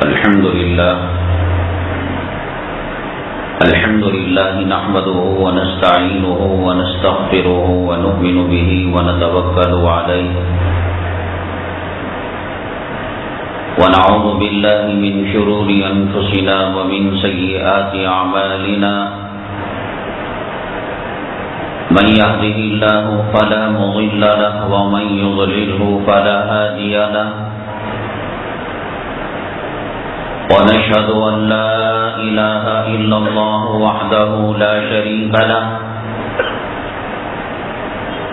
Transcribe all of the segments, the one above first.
الحمد لله نحمده ونستعينه ونستغفره ونؤمن به ونتوكل عليه ونعوذ بالله من شرور أنفسنا ومن سيئات أعمالنا من يهده الله فلا مضل له ومن يضلله فلا هادي له ونشهد أن لا إله إلا الله وحده لا شريك له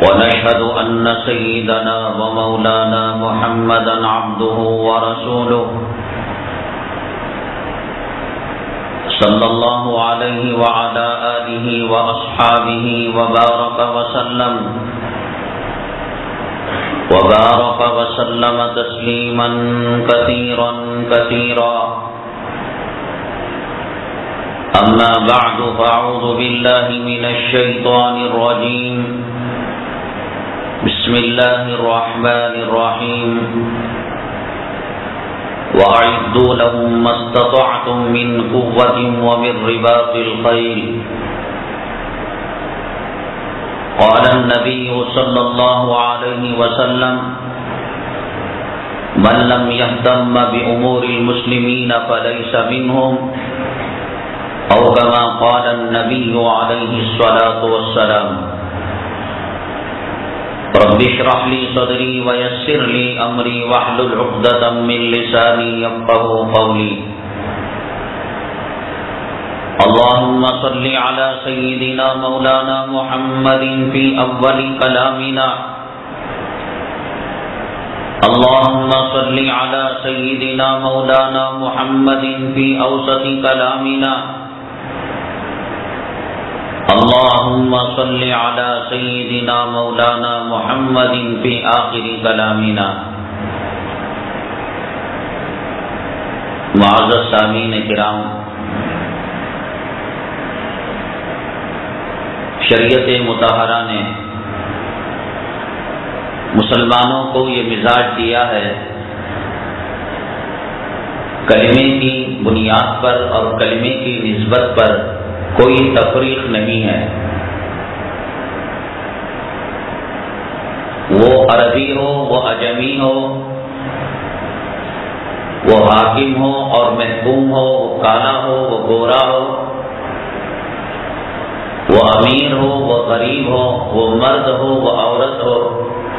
ونشهد أن سيدنا ومولانا محمدا عبده ورسوله صلى الله عليه وعلى آله وأصحابه وبارك وسلم تسليما كثيرا كثيرا أما بعد فأعوذ بالله من الشيطان الرجيم بسم الله الرحمن الرحيم وأعدوا لهم ما استطعتم من قوة ومن رباط الخيل قال النبي صلى الله عليه وسلم من لم يهتم بأمور المسلمين فليس منهم أو كما قال النبي عليه الصلاة والسلام رب اشرح لي صدري ويسر لي أمري واحلل عقدة من لساني يفقهوا قولي اللهم صل على سيدنا مولانا محمد في أول كلامنا اللهم صل على سيدنا مولانا محمد في أوسط كلامنا اللهم صل على سيدنا مولانا محمد في آخر كلامنا. معزز سامعین کرام، شریعت مطہرہ نے مسلمانوں کو یہ مزاج دیا ہے کلمے کی بنیاد پر اور کلمے کی نسبت پر کوئی تفریق نہیں ہے. وہ عربی ہو، وہ عجمی ہو، وہ حاکم ہو اور محکوم ہو، وہ کالا ہو، وہ گورا ہو، وہ امیر ہو، وہ غریب ہو، وہ مرد ہو، وہ عورت ہو،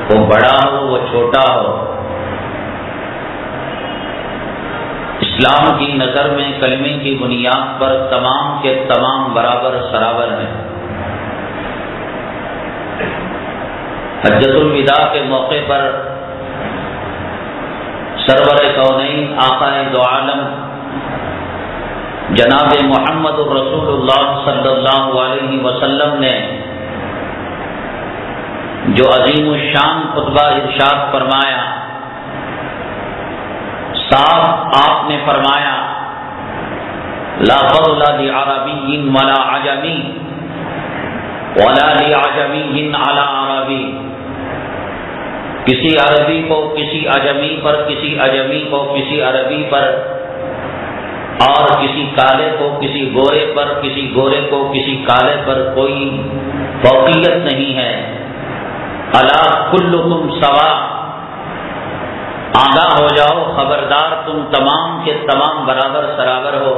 وہ بڑا ہو، وہ چھوٹا ہو. اسلام کی نظر میں کلمے کی بنیاد پر تمام کے تمام برابر سرابر ہیں. حجۃ الوداع کے موقع پر سرور کونین آقا دو عالم جناب محمد رسول اللہ صلی اللہ علیہ وسلم نے جو عظیم الشان خطبہ ارشاد فرمایا، صاف آپ نے فرمایا لا فضل لعربی ولا عجمی ولا لعجمی علی عربی. کسی عربی کو کسی عجمی پر، کسی عجمی کو کسی عربی پر، اور کسی کالے کو کسی گورے پر، کسی گورے کو کسی کالے پر کوئی فوقیت نہیں ہے. الا کلکم سوا، آگاہ ہو جاؤ، خبردار، تم تمام کے تمام برابر سرابر ہو.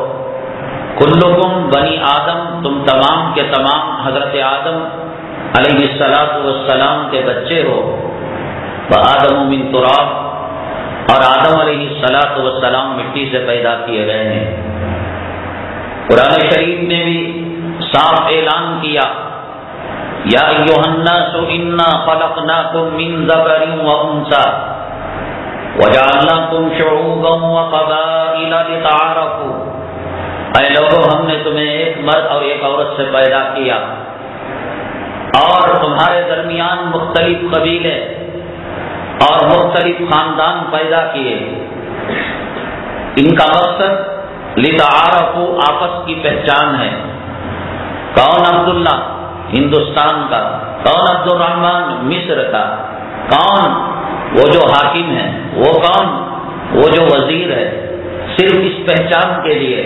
کلکم بنی آدم، تم تمام کے تمام حضرت آدم علیہ السلام کے بچے ہو. وآدم من تراب، اور آدم علیہ السلام مٹی سے پیدا کیے گئے ہیں. قرآن شریف نے بھی صاف اعلان کیا یا ایھا الناس انا خلقناکم من ذکر وانثی وجعلناکم شعوبا وقبائل لتعارفوا. اے لوگوں، ہم نے تمہیں ایک مرد اور ایک عورت سے پیدا کیا اور تمہارے درمیان مختلف قبیلے اور مختلف خاندان پیدا کیے. ان کا مقصد لتعارفوا، آپس کی پہچان ہے. کون عبداللہ ہندوستان کا، کون عبد الرحمن مصر کا، کون وہ جو حاکم ہے، وہ کون وہ جو وزیر ہے. صرف اس پہچان کے لیے،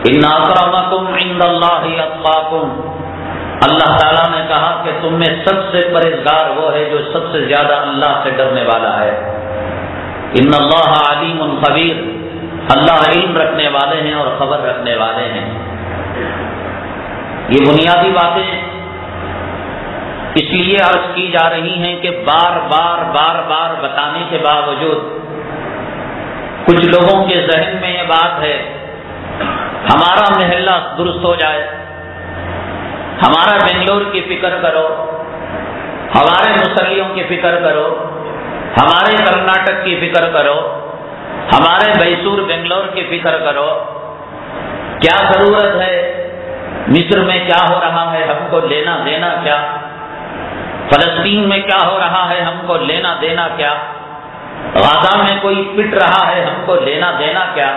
ان اکرمکم عند اللہ اتقاکم، اللہ تعالیٰ نے کہا کہ تم میں سب سے پرہیزگار وہ ہے جو سب سے زیادہ اللہ سے ڈرنے والا ہے۔ ان اللہ علیم خبیر، اللہ علم رکھنے والے ہیں اور خبر رکھنے والے ہیں۔ یہ بنیادی باتیں اس لیے عرض کی جا رہی ہیں کہ بار بار بتانے کے باوجود کچھ لوگوں کے ذہن میں یہ بات ہے ہمارا محلہ درست ہو جائے، ہمارا بنگلور کی فکر کرو، ہمارے مسلیوں کی فکر کرو، ہمارے کرناٹک کی فکر کرو، ہمارے بیسور بنگلور کی فکر کرو، کیا ضرورت ہے؟ مصر میں کیا ہو رہا ہے ہم کو لینا دینا کیا؟ فلسطین میں کیا ہو رہا ہے ہم کو لینا دینا کیا؟ غزہ میں کوئی پٹ رہا ہے ہم کو لینا دینا کیا؟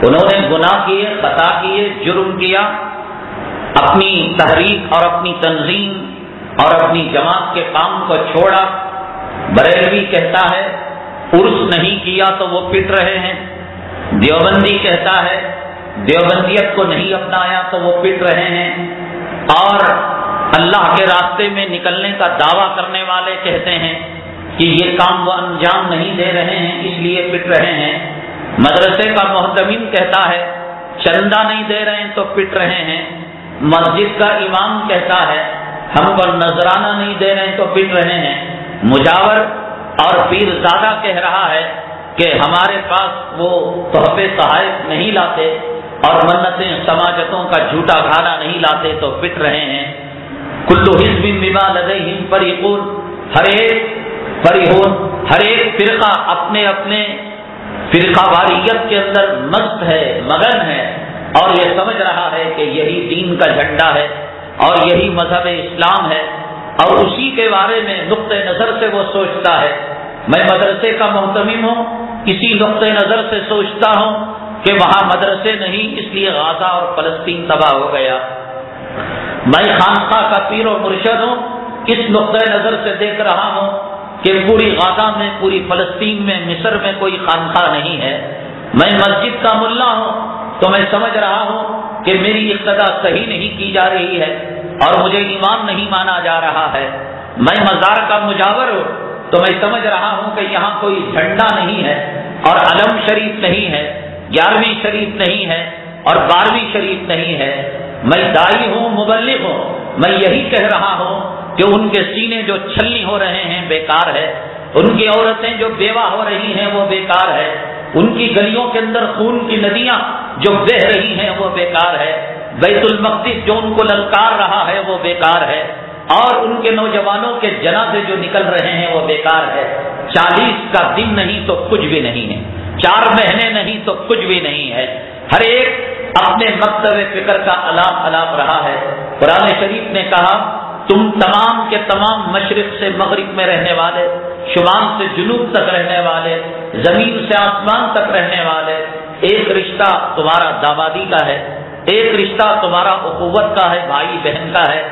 انہوں نے گناہ کیے، خطا کیے، جرم کیا، اپنی تحریک اور اپنی تنظیم اور اپنی جماعت کے کام کو چھوڑا۔ بریلوی کہتا ہے عرس نہیں کیا تو وہ پٹ رہے ہیں، دیوبندی کہتا ہے دیوبندیت کو نہیں اپنایا تو وہ پٹ رہے ہیں، اور اللہ کے راستے میں نکلنے کا دعویٰ کرنے والے کہتے ہیں کہ یہ کام وہ انجام نہیں دے رہے ہیں اس لیے پٹ رہے ہیں۔ مدرسے کا محتمم کہتا ہے چندہ نہیں دے رہے ہیں تو پٹ رہے ہیں۔ مسجد کا امام کہتا ہے ہم کو نذرانہ نہیں دے رہے ہیں تو پٹ رہے ہیں۔ مجاور اور پیر زادہ کہہ رہا ہے کہ ہمارے پاس وہ تحفے تحائف نہیں لاتے اور منتیں سماجتوں کا جھوٹا گھانا نہیں لاتے تو پٹ رہے ہیں۔ کل حزب بما لدیہم فریقون، ہر ایک فرقہ اپنے اپنے فرقہ واریت کے اندر مست ہے، مگن ہے، اور یہ سمجھ رہا ہے کہ یہی دین کا جھنڈا ہے اور یہی مذہب اسلام ہے، اور اسی کے بارے میں نقطہ نظر سے وہ سوچتا ہے۔ میں مدرسے کا محتمم ہوں، اسی نقطہ نظر سے سوچتا ہوں کہ وہاں مدرسے نہیں اس لیے غزہ اور فلسطین تباہ ہو گیا۔ میں خانقاہ کا پیر و مرشد ہوں، اس نقطہ نظر سے دیکھ رہا ہوں کہ پوری غزہ میں، پوری فلسطین میں، مصر میں کوئی خانقاہ نہیں ہے۔ میں مسجد کا ملا ہوں تو میں سمجھ رہا ہوں کہ میری اقتدا صحیح نہیں کی جا رہی ہے اور مجھے امام نہیں مانا جا رہا ہے۔ میں مزار کا مجاور ہوں تو میں سمجھ رہا ہوں کہ یہاں کوئی جھنڈا نہیں ہے اور علم شریف نہیں ہے، 11ویں شریف نہیں ہے اور 12ویں شریف نہیں ہے۔ میں داعی ہوں، مبلغ ہوں، میں یہی کہہ رہا ہوں کہ ان کے سینے جو چھلنی ہو رہے ہیں بیکار ہے، ان کی عورتیں جو بیوہ ہو رہی ہیں وہ بیکار ہے، ان کی گلیوں کے اندر خون کی ندیاں جو بہہ رہی ہیں وہ بیکار ہے، بیت المقدس جو ان کو للکار رہا ہے وہ بیکار ہے، اور ان کے نوجوانوں کے جنازے جو نکل رہے ہیں وہ بیکار ہے۔ 40 کا دن نہیں تو کچھ بھی نہیں ہے، 4 مہینے نہیں تو کچھ بھی نہیں ہے۔ ہر ایک اپنے مکتب فکر کا الاپ رہا ہے۔ قرآن شریف نے کہا تم تمام کے تمام مشرق سے مغرب میں رہنے والے، شمال سے جنوب تک رہنے والے، زمین سے آسمان تک رہنے والے، ایک رشتہ تمہارا دامادی کا ہے، ایک رشتہ تمہارا اخوت کا ہے، بھائی بہن کا ہے،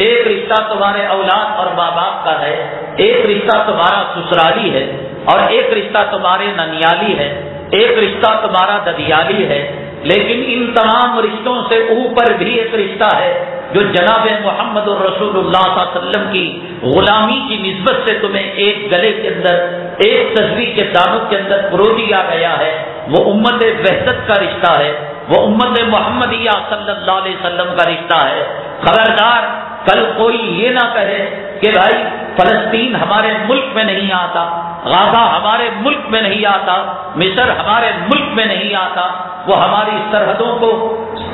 ایک رشتہ تمہارے اولاد اور ماں باپ کا ہے، ایک رشتہ تمہارا سسرالی ہے، اور ایک رشتہ تمہارے ننیالی ہے، ایک رشتہ تمہارا ددیالی ہے۔ لیکن ان تمام رشتوں سے اوپر بھی ایک رشتہ ہے جو جناب محمد الرسول اللہ صلی اللہ علیہ وسلم کی غلامی کی نسبت سے تمہیں ایک گلے کے اندر، ایک تصویر کے دانوں کے اندر پرو دیا گیا ہے۔ وہ امت وحدت کا رشتہ ہے، وہ امت محمدیہ صلی اللہ علیہ وسلم کا رشتہ ہے۔ خبردار کل کوئی یہ نہ کہے کہ بھائی فلسطین ہمارے ملک میں نہیں آتا، غزہ ہمارے ملک میں نہیں آتا، مصر ہمارے ملک میں نہیں آتا، وہ ہماری سرحدوں کو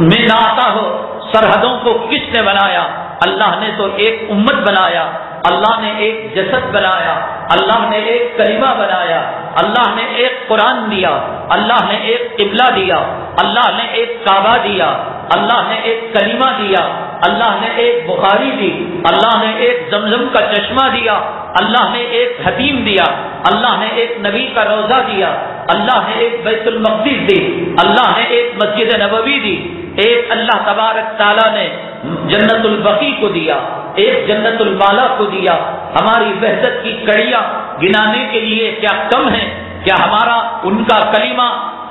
میں نہ آتا ہو۔ سرحدوں کو کس نے بنایا؟ اللہ نے تو ایک امت بنایا، اللہ نے ایک جسد بنایا، اللہ نے ایک کلمہ بنایا، اللہ نے ایک قرآن دیا، اللہ نے ایک قبلہ دیا، اللہ نے ایک کعبہ دیا، اللہ نے ایک کلمہ دیا، اللہ نے ایک بخاری دی، اللہ نے ایک زمزم کا چشمہ دیا، اللہ نے ایک حتیم دیا، اللہ نے ایک نبی کا روضہ دیا، اللہ نے ایک بیت المقدس دی، اللہ نے ایک مسجد نبوی دی، ایک اللہ تبارک تعالیٰ نے جنت البقیع کو دیا، ایک جنت المالا کو دیا۔ ہماری وحدت کی کڑیاں گنانے کے لیے کیا کم ہے؟ کیا ہمارا ان کا کلمہ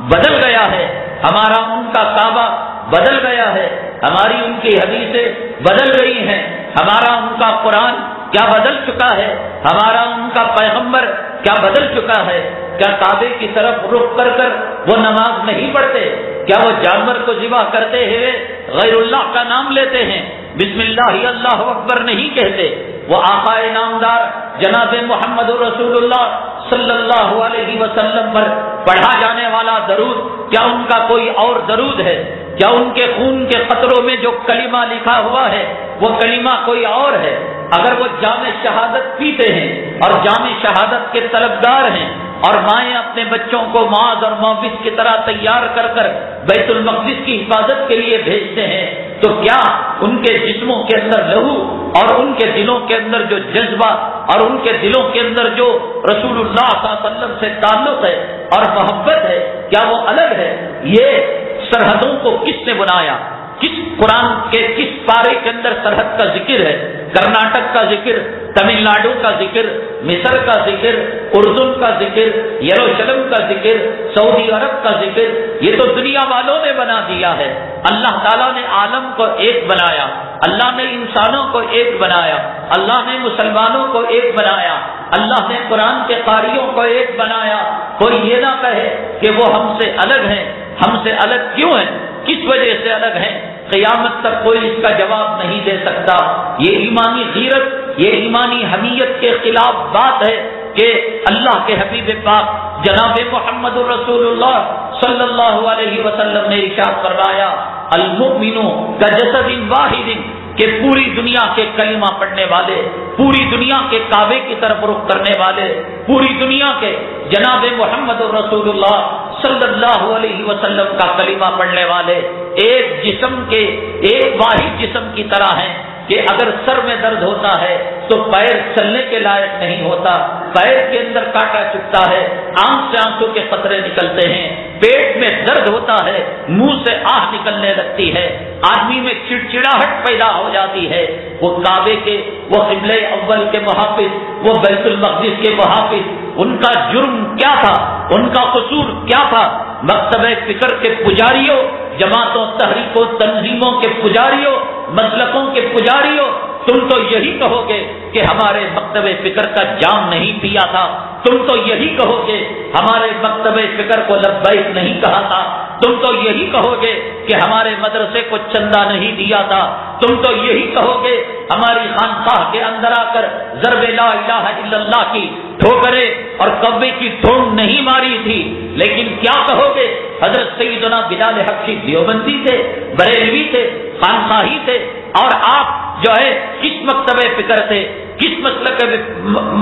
بدل گیا ہے، ہمارا ان کا کعبہ بدل گیا ہے، ہماری ان کی حدیثیں بدل گئی ہیں، ہمارا ان کا قرآن کیا بدل چکا ہے، ہمارا ان کا پیغمبر کیا بدل چکا ہے۔ کیا کعبے کی طرف رخ کر کر وہ نماز نہیں پڑھتے؟ کیا وہ جانور کو ذبح کرتے ہوئے غیر اللہ کا نام لیتے ہیں، بسم اللہ اللہ اکبر نہیں کہتے؟ وہ آقا نامدار جناب محمد رسول اللہ صلی اللہ علیہ وسلم پر پڑھا جانے والا درود کیا ان کا کوئی اور درود ہے؟ کیا ان کے خون کے قطروں میں جو کلمہ لکھا ہوا ہے وہ کلمہ کوئی اور ہے؟ اگر وہ جام شہادت پیتے ہیں اور جام شہادت کے طلبگار ہیں اور مائیں اپنے بچوں کو معاذ اور موبس کی طرح تیار کر کر بیت المقدس کی حفاظت کے لیے بھیجتے ہیں، تو کیا ان کے جسموں کے اندر لہو اور ان کے دلوں کے اندر جو جذبہ اور ان کے دلوں کے اندر جو رسول اللہ صلی اللہ علیہ وسلم سے تعلق ہے اور محبت ہے، کیا وہ الگ ہے؟ یہ سرحدوں کو کس نے بنایا؟ کس قرآن کے کس پارے کے اندر سرحد کا ذکر ہے؟ کرناٹک کا ذکر، تمل ناڈو کا ذکر، مصر کا ذکر، اردن کا ذکر، یروشلم کا ذکر، سعودی عرب کا ذکر، یہ تو دنیا والوں نے بنا دیا ہے۔ اللہ تعالیٰ نے عالم کو ایک بنایا، اللہ نے انسانوں کو ایک بنایا، اللہ نے مسلمانوں کو ایک بنایا، اللہ نے قرآن کے قاریوں کو ایک بنایا۔ کوئی یہ نہ کہے کہ وہ ہم سے الگ ہیں۔ ہم سے الگ کیوں ہیں؟ کس وجہ سے الگ ہیں؟ قیامت تک کوئی اس کا جواب نہیں دے سکتا۔ یہ ایمانی غیرت، یہ ایمانی حمیت کے خلاف بات ہے کہ اللہ کے حبیب پاک جناب محمد رسول اللہ صلی اللہ علیہ وسلم نے ارشاد فرمایا، المؤمن کجسد واحد، کہ پوری دنیا کے کلمہ پڑھنے والے، پوری دنیا کے کعبے کی طرف رخ کرنے والے، پوری دنیا کے جناب محمد رسول اللہ صلی اللہ علیہ وسلم کا کلمہ پڑھنے والے ایک جسم کے، ایک واحد جسم کی طرح ہیں کہ اگر سر میں درد ہوتا ہے تو پیر چلنے کے لائق نہیں ہوتا، پیر کے اندر کانٹا چبھتا ہے، آنکھ سے آنسو کے قطرے نکلتے ہیں، پیٹ میں درد ہوتا ہے، منہ سے آہ نکلنے لگتی ہے، آدمی میں چڑچڑاہٹ پیدا ہو جاتی ہے۔ وہ کعبے کے، وہ قبلہ اول کے محافظ، وہ بیت المقدس کے محافظ، ان کا جرم کیا تھا؟ ان کا قصور کیا تھا؟ مکتبہ فکر کے پجاریوں، جماعتوں، تحریکوں، تنظیموں کے پجاریوں، مسلکوں کے پجاریوں، تم تو یہی کہو گے کہ ہمارے مکتب فکر کا جام نہیں پیا تھا، تم تو یہی کہو گے ہمارے مکتب فکر کو لبیک نہیں کہا تھا، تم تو یہی کہو گے کہ ہمارے مدرسے کو چندہ نہیں دیا تھا، تم تو یہی کہو گے ہماری خانقاہ کے اندر آ کر ضرب لا الہ الا اللہ کی ٹھوکریں اور کعبے کی ٹھونڈ نہیں ماری تھی۔ لیکن کیا کہو گے؟ حضرت سیدنا بلال حبشی دیوبندی تھے، بریلوی تھے، خانقاہی تھے، اور آپ جو ہے کس مکتبہ فکر تھے، کس مسلک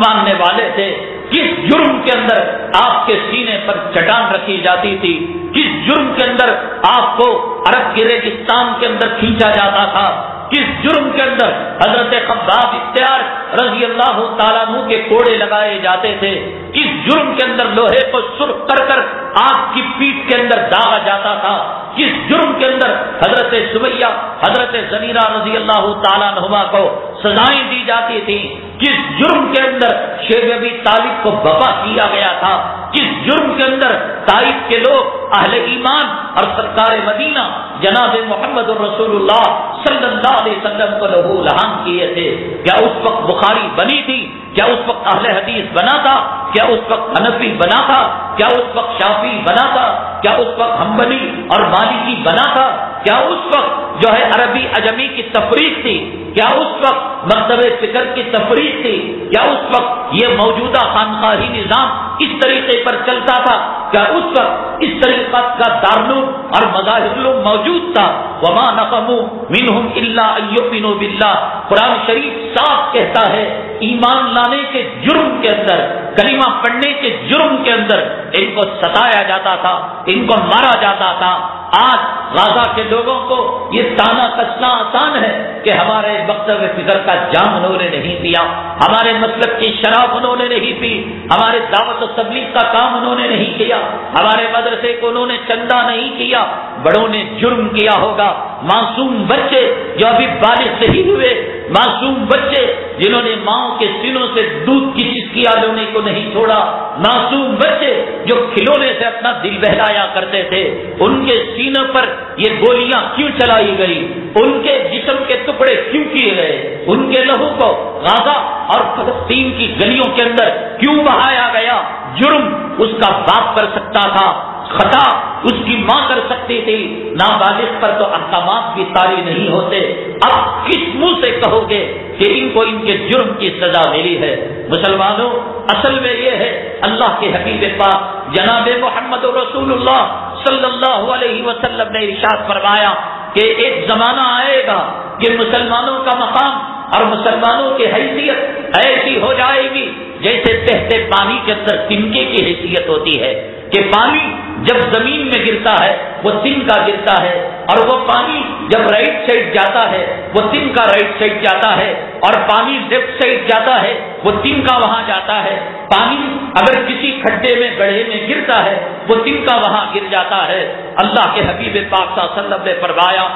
ماننے والے تھے؟ کس جرم کے اندر آپ کے سینے پر چٹان رکھی جاتی تھی؟ کس جرم کے اندر آپ کو عرب کے ریگستان کے اندر کھینچا جاتا تھا؟ کس جرم کے اندر حضرت خباب اختیار رضی اللہ تعالیٰ عنہ کے کوڑے لگائے جاتے تھے؟ کس جرم کے اندر لوہے کو سرخ کر کر آپ کی پیٹھ کے اندر داغا جاتا تھا؟ کس جرم کے اندر حضرت سمیہ، حضرت زنیرہ رضی اللہ تعالیٰ عنہما کو سزائیں دی جاتی تھی؟ کس جرم کے اندر شیخ ابی طالب کو بقا کیا گیا تھا؟ کس جرم کے اندر طائف کے لوگ اہل ایمان اور سرکار مدینہ جناب محمد رسول اللہ صلی اللہ علیہ وسلم کو لہو لہان کیے تھے؟ کیا اس وقت بخاری بنی تھی؟ کیا اس وقت اہل حدیث بنا تھا؟ کیا اس وقت حنفی بنا تھا؟ کیا اس وقت شافعی بنا تھا؟ کیا اس وقت حنبلی اور مالکی بنا تھا؟ کیا اس وقت جو ہے عربی عجمی کی تفریق تھی؟ کیا اس وقت مکتب فکر کی تفریق تھی؟ کیا اس وقت یہ موجودہ خانقاہی نظام اس طریقے پر چلتا تھا؟ کیا اس وقت اس طریقہ کا دارالعلوم اور مظاہر علوم موجود تھا؟ وما نقموا منهم الا ان يؤمنوا بالله، قرآن شریف صاف کہتا ہے ایمان لانے کے جرم کے اندر، کلمہ پڑھنے کے جرم کے اندر ان کو ستایا جاتا تھا، ان کو مارا جاتا تھا۔ آج غزہ کے لوگوں کو یہ تانا کسنا آسان ہے کہ ہمارے مکتب فکر کا جام انہوں نے نہیں پیا، ہمارے مسلک کی شراب انہوں نے نہیں پی، ہمارے دعوت و تبلیغ کا کام انہوں نے نہیں کیا، ہمارے مدرسے کو انہوں نے چندہ نہیں کیا۔ بڑوں نے جرم کیا ہوگا، معصوم بچے جو ابھی بالغ نہیں ہوئے معصوم بچے جنہوں نے ماں کے سینوں سے دودھ کی چسکیاں لینے کو نہیں چھوڑا، معصوم بچے جو کھلونے سے اپنا دل بہلایا کرتے تھے، ان کے سینوں پر یہ گولیاں کیوں چلائی گئی، ان کے جسم کے ٹکڑے کیوں کیے گئے، ان کے لہو کو غزہ اور فلسطین کی گلیوں کے اندر کیوں بہایا گیا؟ جرم اس کا باپ کر سکتا تھا، خطا اس کی ماں کر سکتی تھی، نابالغ پر تو احکامات بھی طاری نہیں ہوتے۔ اب کس منہ سے کہو گے کہ ان کو ان کے جرم کی سزا ملی ہے؟ مسلمانوں، اصل میں یہ ہے اللہ کے حبیب پاک جناب محمد رسول اللہ صلی اللہ علیہ وسلم نے ارشاد فرمایا کہ ایک زمانہ آئے گا کہ مسلمانوں کا مقام اور مسلمانوں کی حیثیت ایسی ہو جائے گی جیسے بہتے پانی کے اندر تنکے کی حیثیت ہوتی ہے، کہ پانی جب زمین میں گرتا ہے وہ تنکا گرتا ہے، اور وہ پانی جب رائٹ سائڈ جاتا ہے وہ تنکا رائٹ سائڈ جاتا ہے، اور پانی لیفٹ سائڈ جاتا ہے وہ تنکا وہاں جاتا ہے۔ پانی اگر کسی کھڈے میں گڑھے میں گرتا ہے وہ تنکا وہاں گر جاتا ہے۔ اللہ کے حبیب پاک صلی اللہ علیہ وسلم نے فرمایا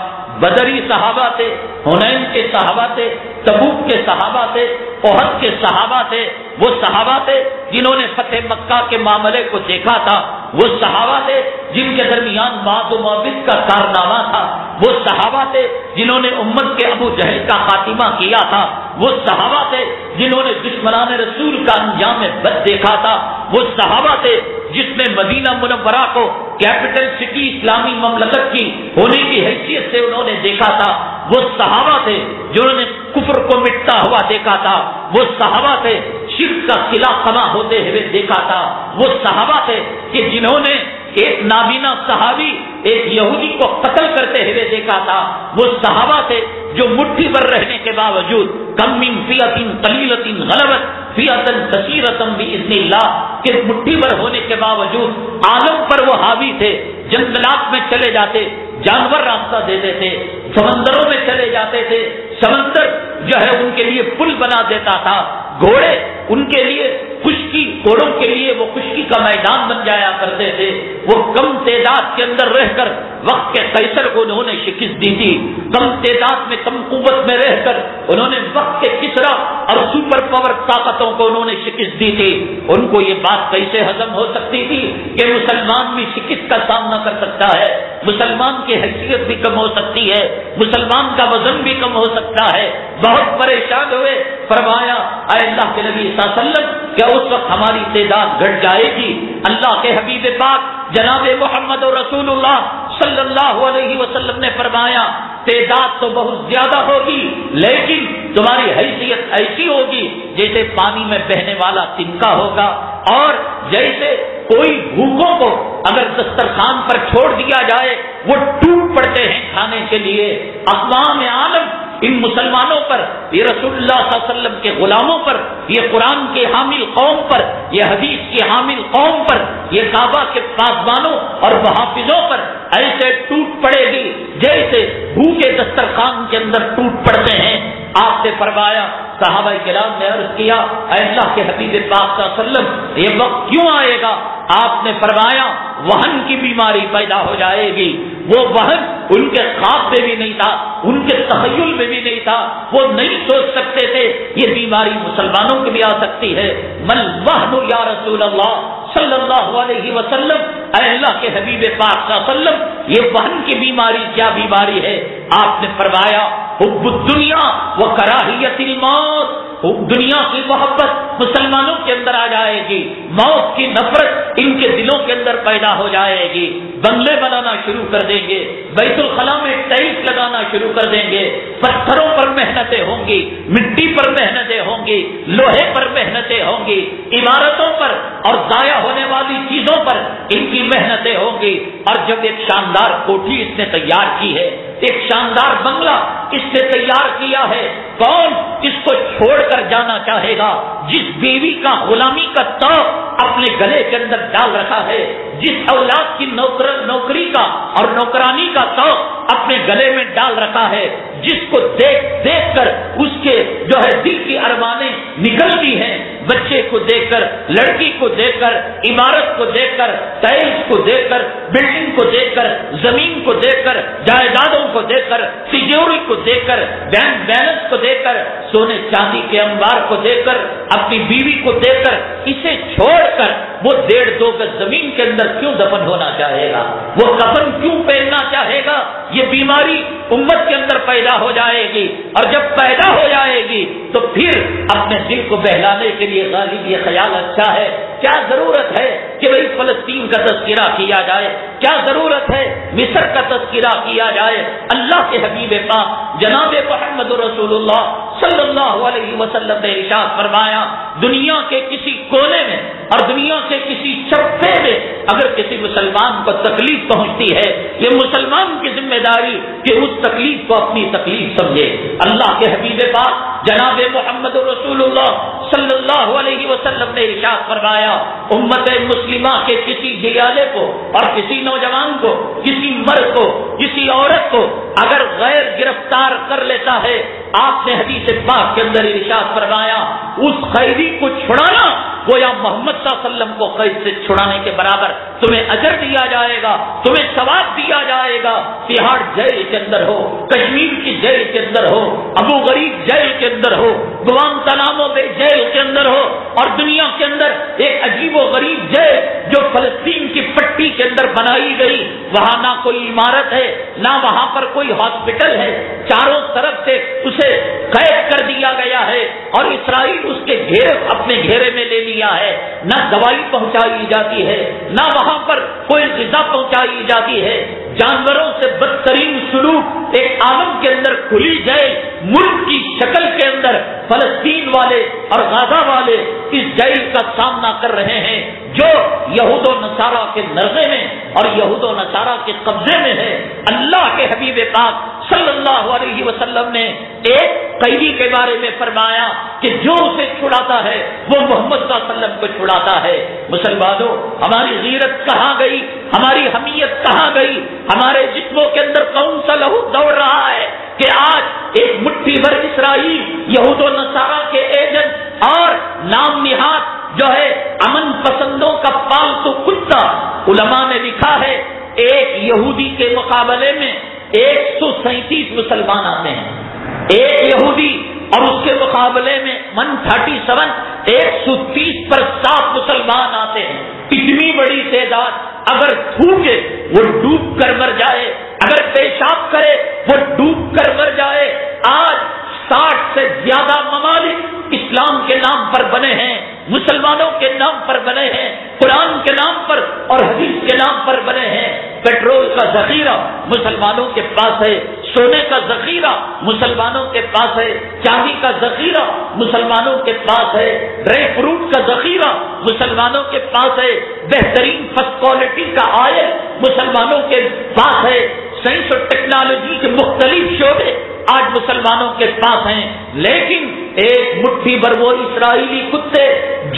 بدری صحابہ تھے، حنین کے صحابہ تھے، تبوک کے صحابہ تھے، احد کے صحابہ تھے، وہ صحابہ تھے جنہوں نے فتح مکہ کے معاملے کو دیکھا تھا، وہ صحابہ تھے جن کے درمیان بعد و معبد کا کارنامہ تھا، وہ صحابہ تھے جنہوں نے امت کے ابو جہل کا خاتمہ کیا تھا، وہ صحابہ تھے جنہوں نے دشمنان رسول کا انجام بد دیکھا تھا، وہ صحابہ تھے جس نے مدینہ منورہ کو کیپٹل سٹی اسلامی مملکت کی ہونے کی حیثیت سے انہوں نے دیکھا تھا، وہ صحابہ تھے جنہوں نے کفر کو مٹتا ہوا دیکھا تھا، وہ صحابہ تھے شرک کا قلعہ خنا ہوتے ہوئے دیکھا تھا، وہ صحابہ تھے کہ جنہوں نے ایک نابینا صحابی ایک یہودی کو قتل کرتے ہوئے دیکھا تھا، وہ صحابہ تھے جو مٹھی بھر رہنے کے باوجود کم من فئۃ قلیلۃ غلبت فئۃ کثیرۃ باذن اللہ کے مٹھی بھر ہونے کے باوجود عالم پر وہ حاوی تھے، جنگلات میں چلے جاتے جانور راستہ دیتے تھے، سمندروں میں چلے جاتے تھے، سمندر جو ہے ان کے لیے پل بنا دیتا تھا، گھوڑے ان کے لیے خشکی، گھوڑوں کے لیے وہ خشکی کا میدان بن جایا کرتے تھے، وہ کم تعداد کے اندر رہ کر وقت کے قیصر کو انہوں نے شکست دی تھی، کم تعداد میں کم قوت میں رہ کر انہوں نے وقت کے کسرا اور سپر پاور طاقتوں کو انہوں نے شکست دی تھی۔ ان کو یہ بات کیسے ہضم ہو سکتی تھی کہ مسلمان بھی شکست کا سامنا کر سکتا ہے، مسلمان کی حیثیت بھی کم ہو سکتی ہے، مسلمان کا وزن بھی کم ہو سکتا ہے؟ بہت پریشان ہوئے، فرمایا اے اللہ کے نبی صلی اللہ علیہ وسلم کیا اس وقت ہماری تعداد گھٹ جائے گی؟ اللہ کے حبیب پاک جناب محمد رسول اللہ صلی اللہ علیہ وسلم نے فرمایا تعداد تو بہت زیادہ ہوگی لیکن تمہاری حیثیت ایسی ہوگی جیسے پانی میں بہنے والا تنکا ہوگا، اور جیسے کوئی بھوکوں کو اگر دسترخوان پر چھوڑ دیا جائے وہ ٹوٹ پڑتے ہیں کھانے کے لیے۔ اقوام عالم ان مسلمانوں پر، یہ رسول اللہ صلی اللہ علیہ وسلم کے غلاموں پر، یہ قرآن کے حامل قوم پر، یہ حدیث کے حامل قوم پر، یہ کعبہ کے پاسبانوں اور محافظوں پر ایسے ٹوٹ پڑے گی جیسے بھوکے دسترخوان کے اندر ٹوٹ پڑتے ہیں۔ آپ نے فرمایا، صحابہ کرام نے عرض کیا اے اللہ کے حبیب پاک صلی اللہ علیہ وسلم یہ وقت کیوں آئے گا؟ آپ نے فرمایا وہن کی بیماری پیدا ہو جائے گی۔ وہ وہن ان کے خواب میں بھی نہیں تھا، ان کے تخیل میں بھی نہیں تھا، وہ نہیں سوچ سکتے تھے یہ بیماری مسلمانوں کی بھی آ سکتی ہے۔ مل وہن یا رسول اللہ صلی اللہ علیہ وسلم، اے اللہ کے حبیب پاک صلی اللہ علیہ وسلم یہ وہن کی بیماری کیا بیماری ہے؟ آپ نے فرمایا حب الدنیا و کراہیت الموت، دنیا کی محبت مسلمانوں کے اندر آ جائے گی، موت کی نفرت ان کے دلوں کے اندر پیدا ہو جائے گی، بنگلے بنانا شروع کر دیں گے، بیت الخلاء میں ٹائلس لگانا شروع کر دیں گے، پتھروں پر محنتیں ہوں گی، مٹی پر محنتیں ہوں گی، لوہے پر محنتیں ہوں گی، عمارتوں پر اور ضائع ہونے والی چیزوں پر ان کی محنتیں ہوں گی۔ اور جب ایک شاندار کوٹھی اس نے تیار کی ہے، ایک شاندار بنگلہ اس نے تیار کیا ہے، کون اس کو چھوڑ کر جانا چاہے گا؟ جس بیوی کا غلامی کا توق اپنے گلے کے اندر ڈال رکھا ہے، جس اولاد کی نوکری کا اور نوکرانی کا توق اپنے گلے میں ڈال رکھا ہے، جس کو دیکھ دیکھ کر اس کے جو ہے دل کی ارمانیں نکلتی ہیں، بچے کو دیکھ کر، لڑکی کو دیکھ کر، عمارت کو دیکھ کر، ٹائلس کو دیکھ کر، بلڈنگ کو دیکھ کر، زمین کو دیکھ کر، جائیدادوں کو دیکھ کر، تجوری کو دیکھ کر، بینک بیلنس کو دیکھ کر، سونے چاندی کے انبار کو دیکھ کر، اپنی بیوی کو دیکھ کر، اسے چھوڑ کر وہ 1.5-2 گز زمین کے اندر کیوں دفن ہونا چاہے گا؟ وہ کفن کیوں پہننا چاہے گا؟ یہ بیماری امت کے اندر پیدا ہو جائے گی، اور جب پیدا ہو جائے گی تو پھر اپنے دل کو بہلانے کے لیے غالب یہ خیال اچھا ہے، کیا ضرورت ہے کہ بھئی فلسطین کا تذکرہ کیا جائے، کیا ضرورت ہے مصر کا تذکرہ کیا جائے؟ اللہ کے حبیب پاک جناب محمد رسول اللہ صلی اللہ علیہ وسلم نے ارشاد فرمایا، دنیا کے کسی کونے میں اور دنیا کے کسی چپے میں اگر کسی مسلمان کو تکلیف پہنچتی ہے، یہ مسلمان کی ذمہ داری کہ اس تکلیف کو اپنی تکلیف سمجھے۔ اللہ کے حبیب پاک جناب محمد رسول اللہ صلی اللہ علیہ وسلم نے ارشاد فرمایا، امت مسلمہ کے کسی جیالے کو اور کسی نوجوان کو، کسی مرد کو، کسی عورت کو اگر غیر گرفتار کر لیتا ہے، آپ نے حدیث پاک کے اندر ارشاد فرمایا، اس قیدی کو چھڑانا گویا محمد صلی اللہ علیہ وسلم کو قید سے چھڑانے کے برابر تمہیں اجر دیا جائے گا، تمہیں ثواب دیا جائے گا۔ تہاڑ جیل کے اندر ہو، کشمیر کی جیل کے اندر ہو، ابو غریب جیل کے اندر ہو، گوانتانامو بے جیل کے اندر ہو، اور دنیا کے اندر ایک عجیب و غریب جیل جو فلسطین کی پٹی کے اندر بنائی گئی، وہاں نہ کوئی عمارت ہے، نہ وہاں پر کوئی ہاسپٹل ہے، چاروں طرف سے اسے قید کر دیا گیا ہے، اور اسرائیل اس کے اپنے گھیرے میں لے لیا ہے، نہ دوائی پہنچائی جاتی ہے، نہ وہاں پر کوئی غذا پہنچائی جاتی ہے، جانوروں سے بدترین سلوک ایک عالم کے اندر کھلی جائے، ملک کی شکل کے اندر فلسطین والے اور غزہ والے اس جیل کا سامنا کر رہے ہیں جو یہود و نصارہ کے نرغے میں اور یہود و نصارہ کے قبضے میں ہے۔ اللہ کے حبیب پاک صلی اللہ علیہ وسلم نے ایک قیدی کے بارے میں فرمایا کہ جو اسے چھڑاتا ہے وہ محمد صلی اللہ علیہ وسلم کو چھڑاتا ہے۔ مسلمانوں، ہماری غیرت کہاں گئی؟ ہماری حمیت کہاں گئی؟ ہمارے جسموں کے اندر کون سا لہو دوڑ رہا ہے کہ آج ایک مٹھی بھر اسرائیل، یہود و نصارہ کے ایجنٹ اور نام نہاد جو ہے امن پسندوں کا پالتو کتا، علماء نے لکھا ہے ایک یہودی کے مقابلے میں 137 مسلمان آتے ہیں، ایک یہودی اور اس کے مقابلے میں 137 130 پر 7 مسلمان آتے ہیں۔ اتنی بڑی تعداد اگر تھوکے وہ ڈوب کر مر جائے، اگر پیشاب کرے وہ ڈوب کر مر جائے۔ آج 60 سے زیادہ ممالک اسلام کے نام پر بنے ہیں، مسلمانوں کے نام پر بنے ہیں، قرآن کے نام پر اور حدیث کے نام پر بنے ہیں۔ پیٹرول کا ذخیرہ مسلمانوں کے پاس ہے، سونے کا ذخیرہ مسلمانوں کے پاس ہے، چاندی کا ذخیرہ مسلمانوں کے پاس ہے، ڈرائی فروٹ کا ذخیرہ مسلمانوں کے پاس ہے، بہترین فرسٹ کوالٹی کا آئل مسلمانوں کے پاس ہے، سائنس اور ٹیکنالوجی کے مختلف شعبے آج مسلمانوں کے پاس ہیں، لیکن ایک مٹھی بھر وہ اسرائیلی کتے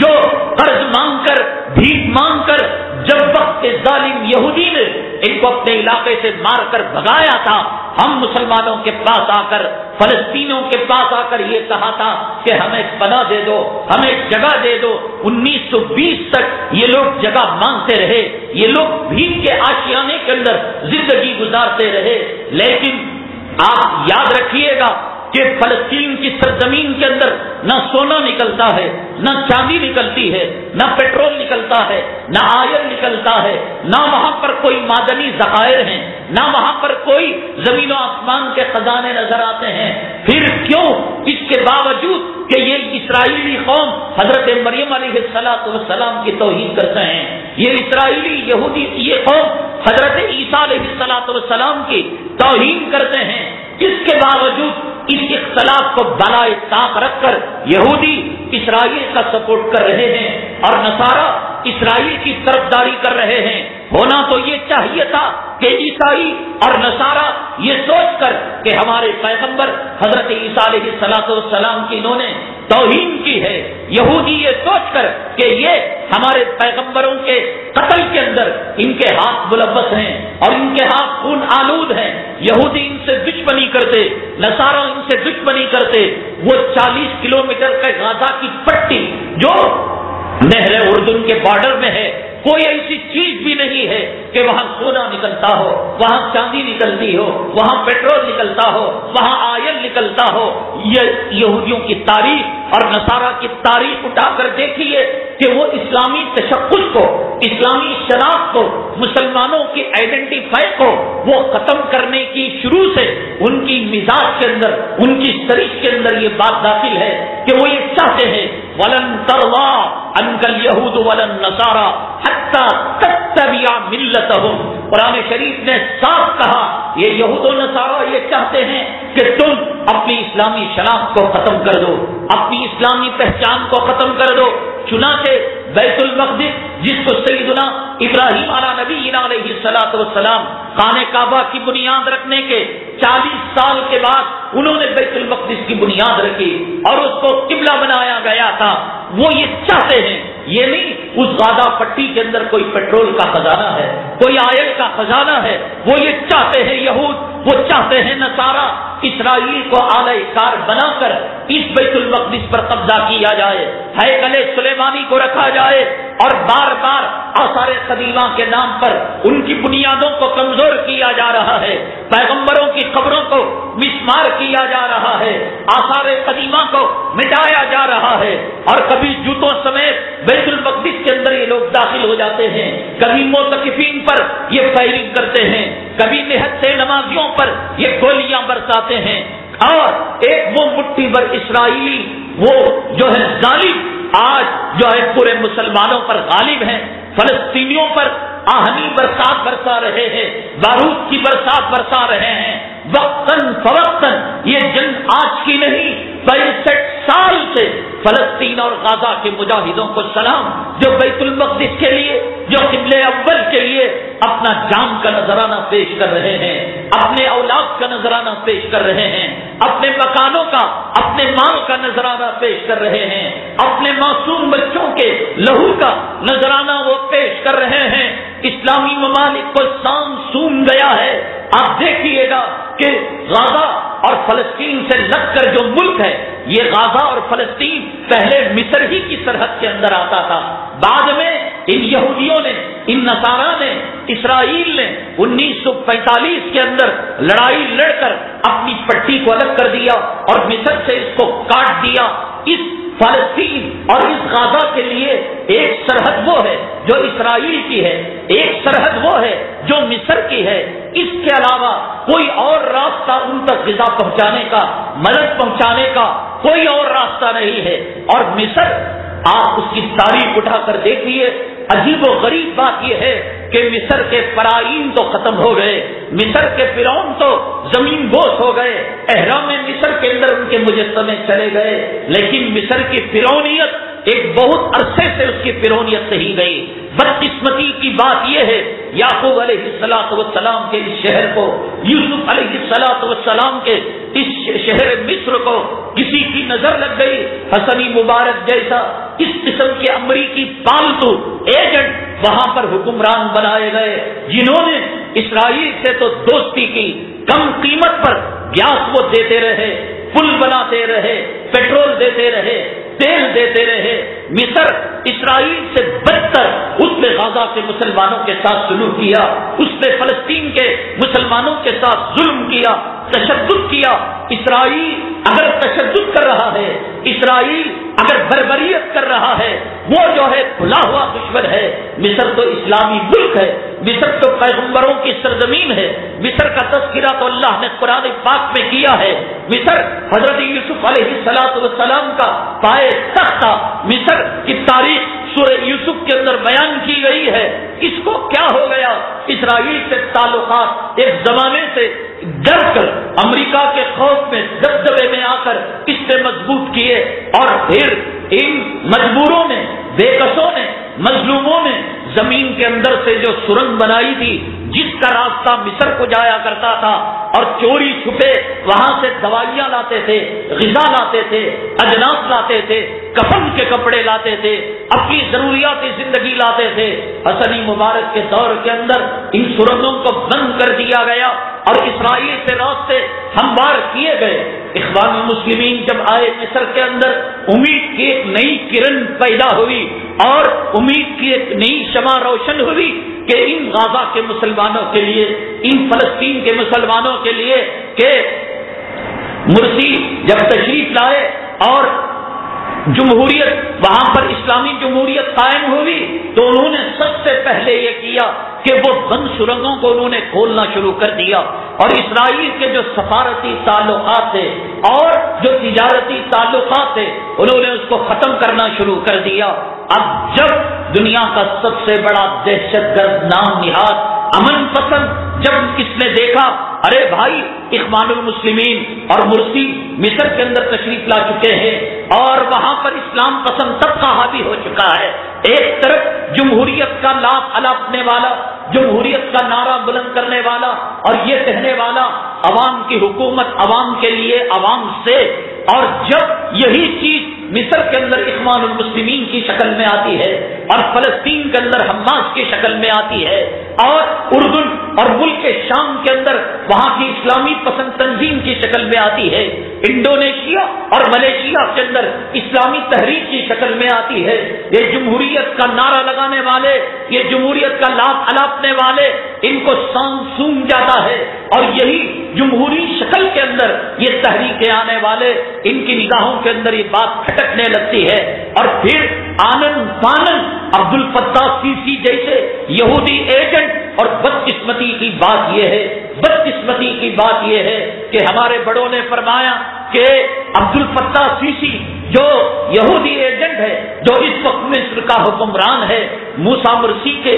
جو قرض مانگ کر، بھیک مانگ کر، جب وقت کے ظالم یہودی نے ان کو اپنے علاقے سے مار کر بھگایا تھا، ہم مسلمانوں کے پاس آ کر، فلسطینیوں کے پاس آ کر یہ کہا تھا کہ ہمیں پناہ دے دو، ہمیں جگہ دے دو۔ 1920 تک یہ لوگ جگہ مانگتے رہے، یہ لوگ بھیک کے آشیانے کے اندر زندگی گزارتے رہے، لیکن آپ یاد رکھیے گا کہ فلسطین کی سرزمین کے اندر نہ سونا نکلتا ہے، نہ چاندی نکلتی ہے، نہ پیٹرول نکلتا ہے، نہ آئل نکلتا ہے، نہ وہاں پر کوئی معدنی ذخائر ہیں، نہ وہاں پر کوئی زمین و آسمان کے خزانے نظر آتے ہیں۔ پھر کیوں اس کے باوجود کہ یہ اسرائیلی قوم حضرت مریم علیہ السلام کی توہین کرتے ہیں، یہ اسرائیلی یہودی یہ قوم حضرت عیسیٰ علیہ السلام کی توہین کرتے ہیں، اس کے باوجود اس اختلاف کو بالائے طاق رکھ کر یہودی اسرائیل کا سپورٹ کر رہے ہیں اور نصارہ اسرائیل کی طرفداری کر رہے ہیں۔ ہونا تو یہ چاہیے تھا کہ عیسائی اور نصارہ یہ سوچ کر کہ ہمارے پیغمبر حضرت عیسیٰ علیہ السلام کی انہوں نے توہین کی ہے۔ یہودی یہ سوچ کر کہ یہ ہمارے پیغمبروں کے قتل کے اندر ان کے ہاتھ ملوث ہیں اور ان کے ہاتھ خون آلود ہیں، یہودی ان سے دشمنی کرتے، نصارہ ان سے دشمنی کرتے۔ وہ 40 کلومیٹر کا غزہ کی پٹی جو نہر اردن کے بارڈر میں ہے، کوئی ایسی چیز بھی نہیں ہے کہ وہاں سونا نکلتا ہو، وہاں چاندی نکلتی ہو، وہاں پیٹرول نکلتا ہو، وہاں آئل نکلتا ہو۔ یہ یہودیوں کی تاریخ اور نصارہ کی تاریخ اٹھا کر دیکھیے کہ وہ اسلامی تشخص کو، اسلامی شناخت کو، مسلمانوں کی آئیڈینٹیفائی کو وہ ختم کرنے کی شروع سے ان کی مزاج کے اندر، ان کی سرش کے اندر یہ بات داخل ہے کہ وہ یہ چاہتے ہیں وَلَن تَرْضَىٰ عَنْكَ الْيَهُودُ وَلَا النَّصَارَىٰ حَتَّىٰ تَتَّبِعَ مِلَّتَهُمْ۔ قرآن شریف نے صاف کہا یہ یہود و نصارہ یہ چاہتے ہیں کہ تم اپنی اسلامی شناخت کو ختم کر دو، اپنی اسلامی پہچان کو ختم کر دو۔ چنانچہ بیت المقدس جس کو سیدنا ابراہیم علیہ نبینا علیہ الصلوۃ والسلام خانہ کعبہ کی بنیاد رکھنے کے 40 سال کے بعد انہوں نے بیت المقدس کی بنیاد رکھی اور اس کو قبلہ بنایا گیا تھا، وہ یہ چاہتے ہیں، یہ نہیں اس غازہ پٹی کے اندر کوئی پیٹرول کا خزانہ ہے، کوئی آئل کا خزانہ ہے، وہ یہ چاہتے ہیں یہود، وہ چاہتے ہیں نصارہ اسرائیل کو اعلی کار بنا کر اس بیت المقدس پر قبضہ کیا جائے، ہیکل سلیمانی کو رکھا جائے اور بار بار آثار قدیمہ کے نام پر ان کی بنیادوں کو کمزور کیا جا رہا ہے، پیغمبروں کی قبروں کو مسمار کیا جا رہا ہے، آثار قدیمہ کو مٹایا جا رہا ہے، اور کبھی جوتوں سمیت بیت المقدس کے اندر یہ لوگ داخل ہو جاتے ہیں، کبھی معتکفین پر یہ فائرنگ کرتے ہیں، کبھی نہتے نمازیوں پر یہ گولیاں برساتے ہیں، اور ایک وہ مٹھی بھر اسرائیلی وہ جو ہے ظالم آج جو ہے پورے مسلمانوں پر غالب ہیں، فلسطینیوں پر آہنی برسات برسا رہے ہیں، بارود کی برسات برسا رہے ہیں، وقتاً فوقتاً۔ یہ جنگ آج کی نہیں، 65 سال سے فلسطین اور غزہ کے مجاہدوں کو سلام، جو بیت المقدس کے لیے، جو قبلہ اول کے لیے اپنا جان کا نذرانہ پیش کر رہے ہیں، اپنے اولاد کا نذرانہ پیش کر رہے ہیں، اپنے مکانوں کا، اپنے مال کا نذرانہ پیش کر رہے ہیں، اپنے معصوم بچوں کے لہو کا نذرانہ وہ پیش کر رہے ہیں۔ اسلامی ممالک کو سام سوم گیا ہے۔ آپ دیکھیے گا کہ غزہ اور فلسطین سے لگ کر جو ملک ہے، یہ غزہ اور فلسطین پہلے مصر ہی کی سرحد کے اندر آتا تھا، بعد میں ان یہودیوں نے، ان نصارہ نے، اسرائیل نے 1945 کے اندر لڑائی لڑ کر اپنی پٹی کو الگ کر دیا اور مصر سے اس کو کاٹ دیا۔ اس فلسطین اور اس غزہ کے لیے ایک سرحد وہ ہے جو اسرائیل کی ہے، ایک سرحد وہ ہے جو مصر کی ہے، اس کے علاوہ کوئی اور راستہ ان تک غذا پہنچانے کا، مدد پہنچانے کا کوئی اور راستہ نہیں ہے۔ اور مصر، آپ اس کی تاریخ اٹھا کر دیکھیے، عجیب و غریب بات یہ ہے کہ مصر کے فرعون تو ختم ہو گئے، مصر کے فرعون تو زمین بوس ہو گئے، احرام مصر کے اندر ان کے مجسمے چلے گئے، لیکن مصر کی فرعونیت ایک بہت عرصے سے اس کی فرعونیت نہیں گئی۔ بدقسمتی کی بات یہ ہے، یعقوب علیہ السلام کے اس شہر کو، یوسف علیہ السلام کے اس شہر مصر کو کسی کی نظر لگ گئی، حسنی مبارک جیسا اس قسم کے امریکی پالتو ایجنٹ وہاں پر حکمران بنائے گئے، جنہوں نے اسرائیل سے تو دوستی کی، کم قیمت پر گیس وہ دیتے رہے، پل بناتے رہے، پیٹرول دیتے رہے، تیل دیتے رہے۔ مصر اسرائیل سے بدتر اس نے غزہ کے مسلمانوں کے ساتھ سلوک کیا، اس نے فلسطین کے مسلمانوں کے ساتھ ظلم کیا، تشدد کیا۔ اسرائیل اگر تشدد کر رہا ہے، اسرائیل اگر بربریت کر رہا ہے، وہ جو ہے کھلا ہوا دشمن ہے۔ مصر تو اسلامی ملک ہے، مصر تو پیغمبروں کی سرزمین ہے، مصر کا تذکرہ تو اللہ نے قرآن پاک میں کیا ہے، مصر حضرت یوسف علیہ السلام کا پائے تخت تھا، مصر کی تاریخ سورہ یوسف کے اندر بیان کی گئی ہے۔ اس کو کیا ہو گیا؟ اسرائیل سے تعلقات ایک زمانے سے ڈر کر، امریکہ کے خوف میں، دبدبے میں آ کر اس نے مضبوط کیے، اور پھر ان مجبوروں نے، بے کسوں نے، مظلوموں نے زمین کے اندر سے جو سرنگ بنائی تھی، جس کا راستہ مصر کو جایا کرتا تھا اور چوری چھپے وہاں سے دوائیاں لاتے تھے، غذا لاتے تھے، اجناس لاتے تھے، کفن کے کپڑے لاتے تھے، اپنی ضروریات زندگی لاتے تھے، حسنی مبارک کے دور کے اندر ان سرنگوں کو بند کر دیا گیا اور اسرائیل سے راستے ہموار کیے گئے۔ اخوان المسلمین جب آئے مصر کے اندر، امید کی ایک نئی کرن پیدا ہوئی اور امید کی ایک نئی شمع روشن ہوئی کہ ان غزہ کے مسلمانوں کے لیے، ان فلسطین کے مسلمانوں کے لیے کہ مرسی جب تشریف لائے اور جمہوریت وہاں پر اسلامی جمہوریت قائم ہوئی تو انہوں نے سب سے پہلے یہ کیا کہ وہ بند سرنگوں کو انہوں نے کھولنا شروع کر دیا اور اسرائیل کے جو سفارتی تعلقات تھے اور جو تجارتی تعلقات تھے انہوں نے اس کو ختم کرنا شروع کر دیا۔ اب جب دنیا کا سب سے بڑا دہشت گرد نام نہاد امن پسند جب اس نے دیکھا، ارے بھائی اخوان المسلمین اور مرسی مصر کے اندر تشریف لا چکے ہیں اور وہاں پر اسلام پسند طبقہ حاوی ہو چکا ہے، ایک طرف جمہوریت کا لاپ الاپنے والا، جمہوریت کا نعرہ بلند کرنے والا اور یہ کہنے والا عوام کی حکومت عوام کے لیے عوام سے، اور جب یہی چیز مصر کے اندر اخوان المسلمین کی شکل میں آتی ہے اور فلسطین کے اندر حماس کی شکل میں آتی ہے اور اردن اور ملک شام کے اندر وہاں کی اسلامی پسند تنظیم کی شکل میں آتی ہے، انڈونیشیا اور ملیشیا کے اندر اسلامی تحریک کی شکل میں آتی ہے، یہ جمہوریت کا نعرہ لگانے والے، یہ جمہوریت کا لاپ الاپنے والے، ان کو سونگ جاتا ہے اور یہی جمہوری شکل کے اندر یہ تحریکیں آنے والے، ان کی نگاہوں کے اندر یہ بات کھٹکنے لگتی ہے اور پھر آنن فانن عبد الفتاح سیسی جیسے یہودی ایجنٹ، اور بدقسمتی کی بات یہ ہے، بدقسمتی کی بات یہ ہے کہ ہمارے بڑوں نے فرمایا کہ عبد الفتاح سیسی جو یہودی ایجنٹ ہے، جو اس وقت مصر کا حکمران ہے، موسیٰ مرسی کے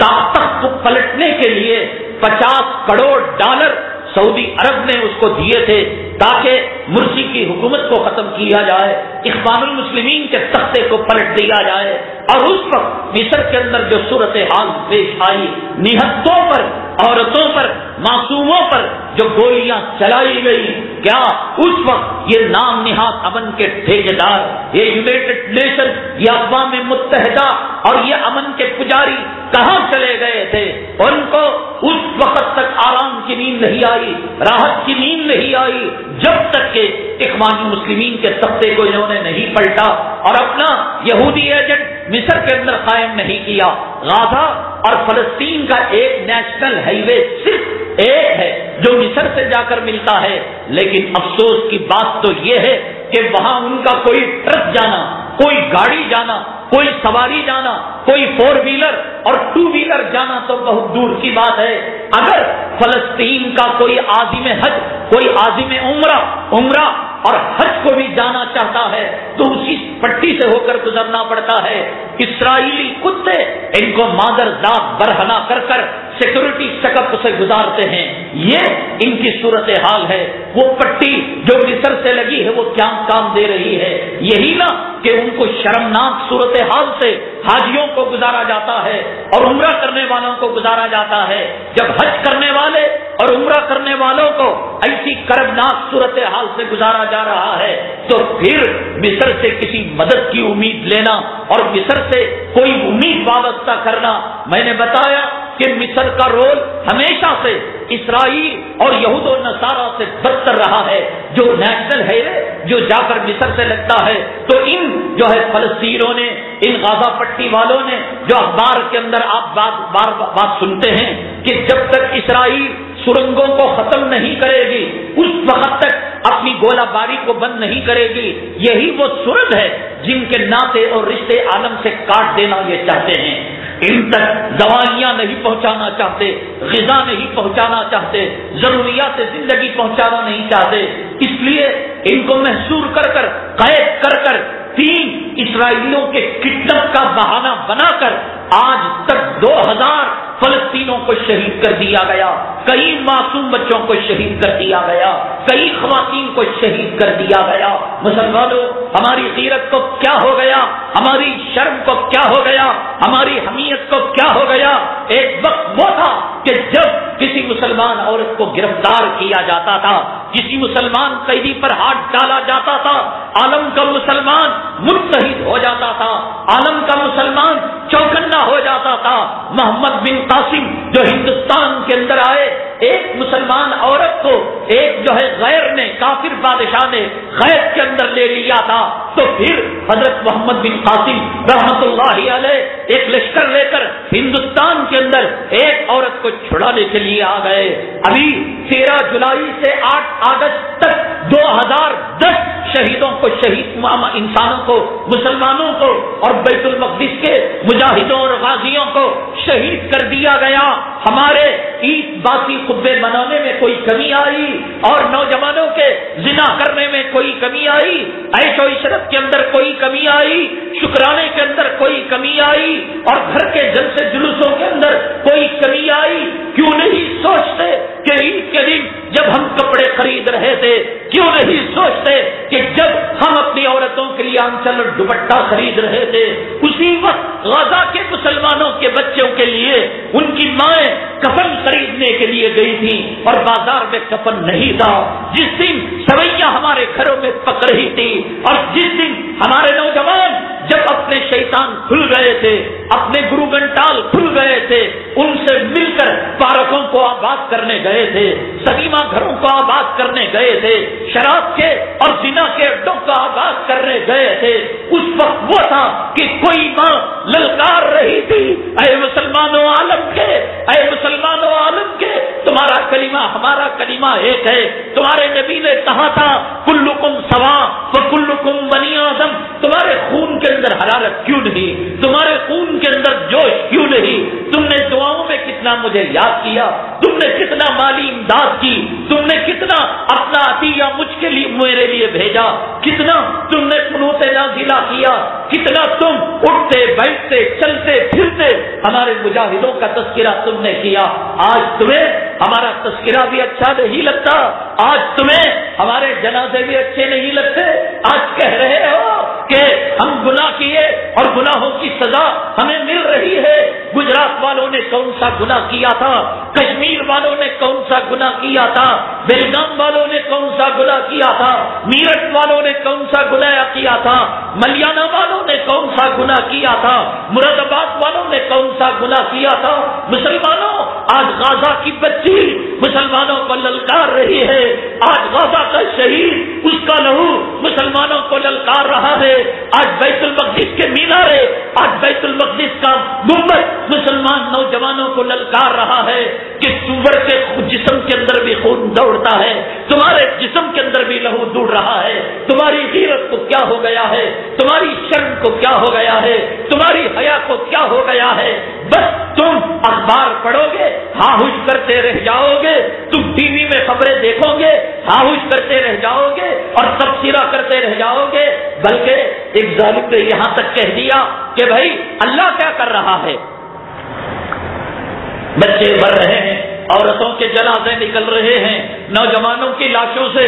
تخت کو پلٹنے کے لیے 50 کروڑ ڈالر سعودی عرب نے اس کو دیے تھے تاکہ مرسی کی حکومت کو ختم کیا جائے، اخوان المسلمین کے تختے کو پلٹ دیا جائے، اور اس وقت مصر کے اندر جو صورتحال پیش آئی، نہتوں پر، عورتوں پر، معصوموں پر جو گولیاں چلائی گئی، کیا اس وقت یہ نام نہاد امن کے ٹھیکیدار، یہ یونائٹڈ نیشن، یہ اقوام متحدہ اور یہ امن کے پجاری کہاں چلے گئے تھے؟ ان کو اس وقت تک آرام کی نیند نہیں آئی، راحت کی نیند نہیں آئی جب تک کہ اخوان المسلمین کے تختے کو انہوں نے نہیں پلٹا اور اپنا یہودی ایجنٹ مصر کے اندر قائم نہیں کیا۔ غزہ اور فلسطین کا ایک نیشنل ہائی وے صرف ایک ہے جو مصر سے جا کر ملتا ہے، لیکن افسوس کی بات تو یہ ہے کہ وہاں ان کا کوئی ٹرک جانا، کوئی گاڑی جانا، کوئی سواری جانا، کوئی 4 ویلر اور 2 ویلر جانا تو بہت دور کی بات ہے۔ اگر فلسطین کا کوئی عازم حج، کوئی عازم عمرہ اور حج کو بھی جانا چاہتا ہے تو اسی پٹی سے ہو کر گزرنا پڑتا ہے۔ اسرائیلی کتے ان کو مادر ذات برہنہ کر کر سیکورٹی چیک اپ سے گزارتے ہیں، یہ ان کی صورتحال ہے۔ وہ پٹی جو مصر سے لگی ہے وہ کیا کام دے رہی ہے؟ یہی نہ کہ ان کو شرمناک صورتحال سے حاجیوں کو گزارا جاتا ہے اور عمرہ کرنے والوں کو گزارا جاتا ہے۔ جب حج کرنے والے اور عمرہ کرنے والوں کو ایسی کربناک صورتحال سے گزارا جا رہا ہے تو پھر مصر سے کسی مدد کی امید لینا اور مصر سے کوئی امید وابستہ کرنا، میں نے بتایا کہ مصر کا رول ہمیشہ سے اسرائیل اور یہود و نصارہ سے بدتر رہا ہے۔ جو نیشنل ہائیوے جو جا کر مصر سے لگتا ہے تو ان جو ہے فلسطینیوں نے، ان غزہ پٹی والوں نے جو اخبار کے اندر آپ بات سنتے ہیں کہ جب تک اسرائیل سرنگوں کو ختم نہیں کرے گی اس وقت تک اپنی گولہ باری کو بند نہیں کرے گی، یہی وہ سرنگ ہے جن کے ناطے اور رشتے عالم سے کاٹ دینا یہ چاہتے ہیں۔ ان تک دوائیاں نہیں پہنچانا چاہتے، غذا نہیں پہنچانا چاہتے، ضروریات زندگی پہنچانا نہیں چاہتے، اس لیے ان کو محصور کر کر، قید کر کر 3 اسرائیلیوں کے کڈنیپ کا بہانہ بنا کر آج تک 2000 فلسطینوں کو شہید کر دیا گیا، کئی معصوم بچوں کو شہید کر دیا گیا، کئی خواتین کو شہید کر دیا گیا۔ مسلمانوں، ہماری غیرت کو کیا ہو گیا؟ ہماری شرم کو کیا ہو گیا؟ ہماری حمیت کو کیا ہو گیا؟ ایک وقت وہ تھا کہ جب مسلمان عورت کو گرفتار کیا جاتا تھا، کسی مسلمان قیدی پر ہاتھ ڈالا جاتا تھا، عالم کا مسلمان متحد ہو جاتا تھا، عالم کا مسلمان چوکنا ہو جاتا تھا۔ محمد بن قاسم جو ہندوستان کے اندر آئے، ایک مسلمان عورت کو ایک جو ہے غیر نے، کافر بادشاہ نے قید کے اندر لے لیا تھا، تو پھر حضرت محمد بن قاسم رحمت اللہ علیہ ایک لشکر لے کر ہندوستان کے اندر ایک عورت کو چھڑانے کے لیے آ گئے۔ ابھی 13 جولائی سے 8 اگست تک 2010 شہیدوں کو، شہید انسانوں کو، مسلمانوں کو اور بیت المقدس کے مجاہدوں اور غازیوں کو شہید کر دیا گیا۔ ہمارے عید باسی خطبے منانے میں کوئی کمی آئی اور نوجوانوں کے زنا کرنے میں کوئی کمی آئی، عیش و عشرت کے اندر کوئی کمی آئی، شکرانے کے اندر کوئی کمی آئی اور گھر کے جلسے جلوسوں کے اندر کوئی کمی آئی؟ کیوں نہیں سوچتے کہ عید کے دن جب ہم کپڑے خرید رہے تھے، کیوں نہیں سوچتے کہ جب ہم اپنی عورتوں کے لیے آنچل اور دوپٹہ خرید رہے تھے، اسی وقت غزہ کے مسلمانوں کے بچوں کے لیے ان کی مائیں کفن خریدنے کے لیے گئی تھی اور بازار میں کفن نہیں تھا؟ جس دن سویاں ہمارے گھروں میں پک رہی تھی اور جس دن ہمارے نوجوان جب اپنے شیطان کھل گئے تھے، اپنے گرو گھنٹال کھل گئے تھے، ان سے مل کر پارکوں کو آباد کرنے گئے تھے، سنیما گھروں کو آباد کرنے گئے تھے، شراب کے اور زنا کے اڈوں کو آباد کرنے گئے تھے، اس وقت وہ تھا کہ کوئی ماں للکار رہی تھی، اے مسلمانوں عالم کے، اے مسلمانوں عالم کے، تمہارا کلمہ ہمارا کلمہ ایک ہے۔ تمہارے نبی نے کہا تھا کلکم سوا وکلکم بنی آدم، تمہارے خون کے اندر حرارت کیوں نہیں، تمہارے خون کے اندر جوش کیوں نہیں؟ تم نے دعاؤں میں کتنا مجھے یاد کیا، تم نے کتنا مالی امداد کی، تم نے کتنا اپنا عطیہ مجھ کے لیے میرے لیے بھیجا، کتنا تم نے قنوت نازلہ کیا، کتنا تم اٹھتے بیٹھتے چلتے پھرتے ہمارے مجاہدوں کا تذکرہ تم نے کیا۔ آج تمہیں ہمارا تذکرہ بھی اچھا نہیں لگتا، آج تمہیں ہمارے جنازے بھی اچھے نہیں لگتے، آج کہہ رہے ہو کہ ہم گناہ کیے اور گناہوں کی سزا ہمیں مل رہی ہے۔ گجرات والوں نے کون سا گناہ کیا تھا، کشمیر والوں نے کون سا گناہ کیا تھا، بیلگام والوں نے کون سا گناہ کیا تھا، میرٹھ والوں نے کون سا گناہ کیا تھا، ملیانہ والوں نے کون سا گناہ کیا تھا، مراد آباد والوں نے کون سا گناہ کیا تھا۔ مسلمانوں، آج غزہ کی بچی مسلمانوں کو للکار رہی ہے، آج غزہ کا شہید اس کا لہو مسلمانوں کو للکار رہا ہے، آج بیت المقدس کے مینارے، آج بیت المقدس کا گنبد مسلمان نوجوانوں کو للکار رہا ہے کہ سور کے جسم کے اندر بھی خون دوڑتا ہے، تمہارے جسم کے اندر بھی لہو دوڑ رہا ہے، تمہاری غیرت کو کیا ہو گیا ہے، تمہاری شرم کو کیا ہو گیا ہے، تمہاری حیا کو کیا ہو گیا ہے؟ بس تم اخبار پڑھو گے، ہاہوش کرتے رہ جاؤ گے، تم ٹی وی میں خبریں دیکھو گے، ہاہوش کرتے رہ جاؤ گے اور تبصرہ کرتے رہ جاؤ گے۔ بلکہ ایک ظالم نے یہاں تک کہہ دیا کہ بھائی اللہ کیا کر رہا ہے؟ بچے مر رہے ہیں، عورتوں کے جنازے نکل رہے ہیں، نوجوانوں کی لاشوں سے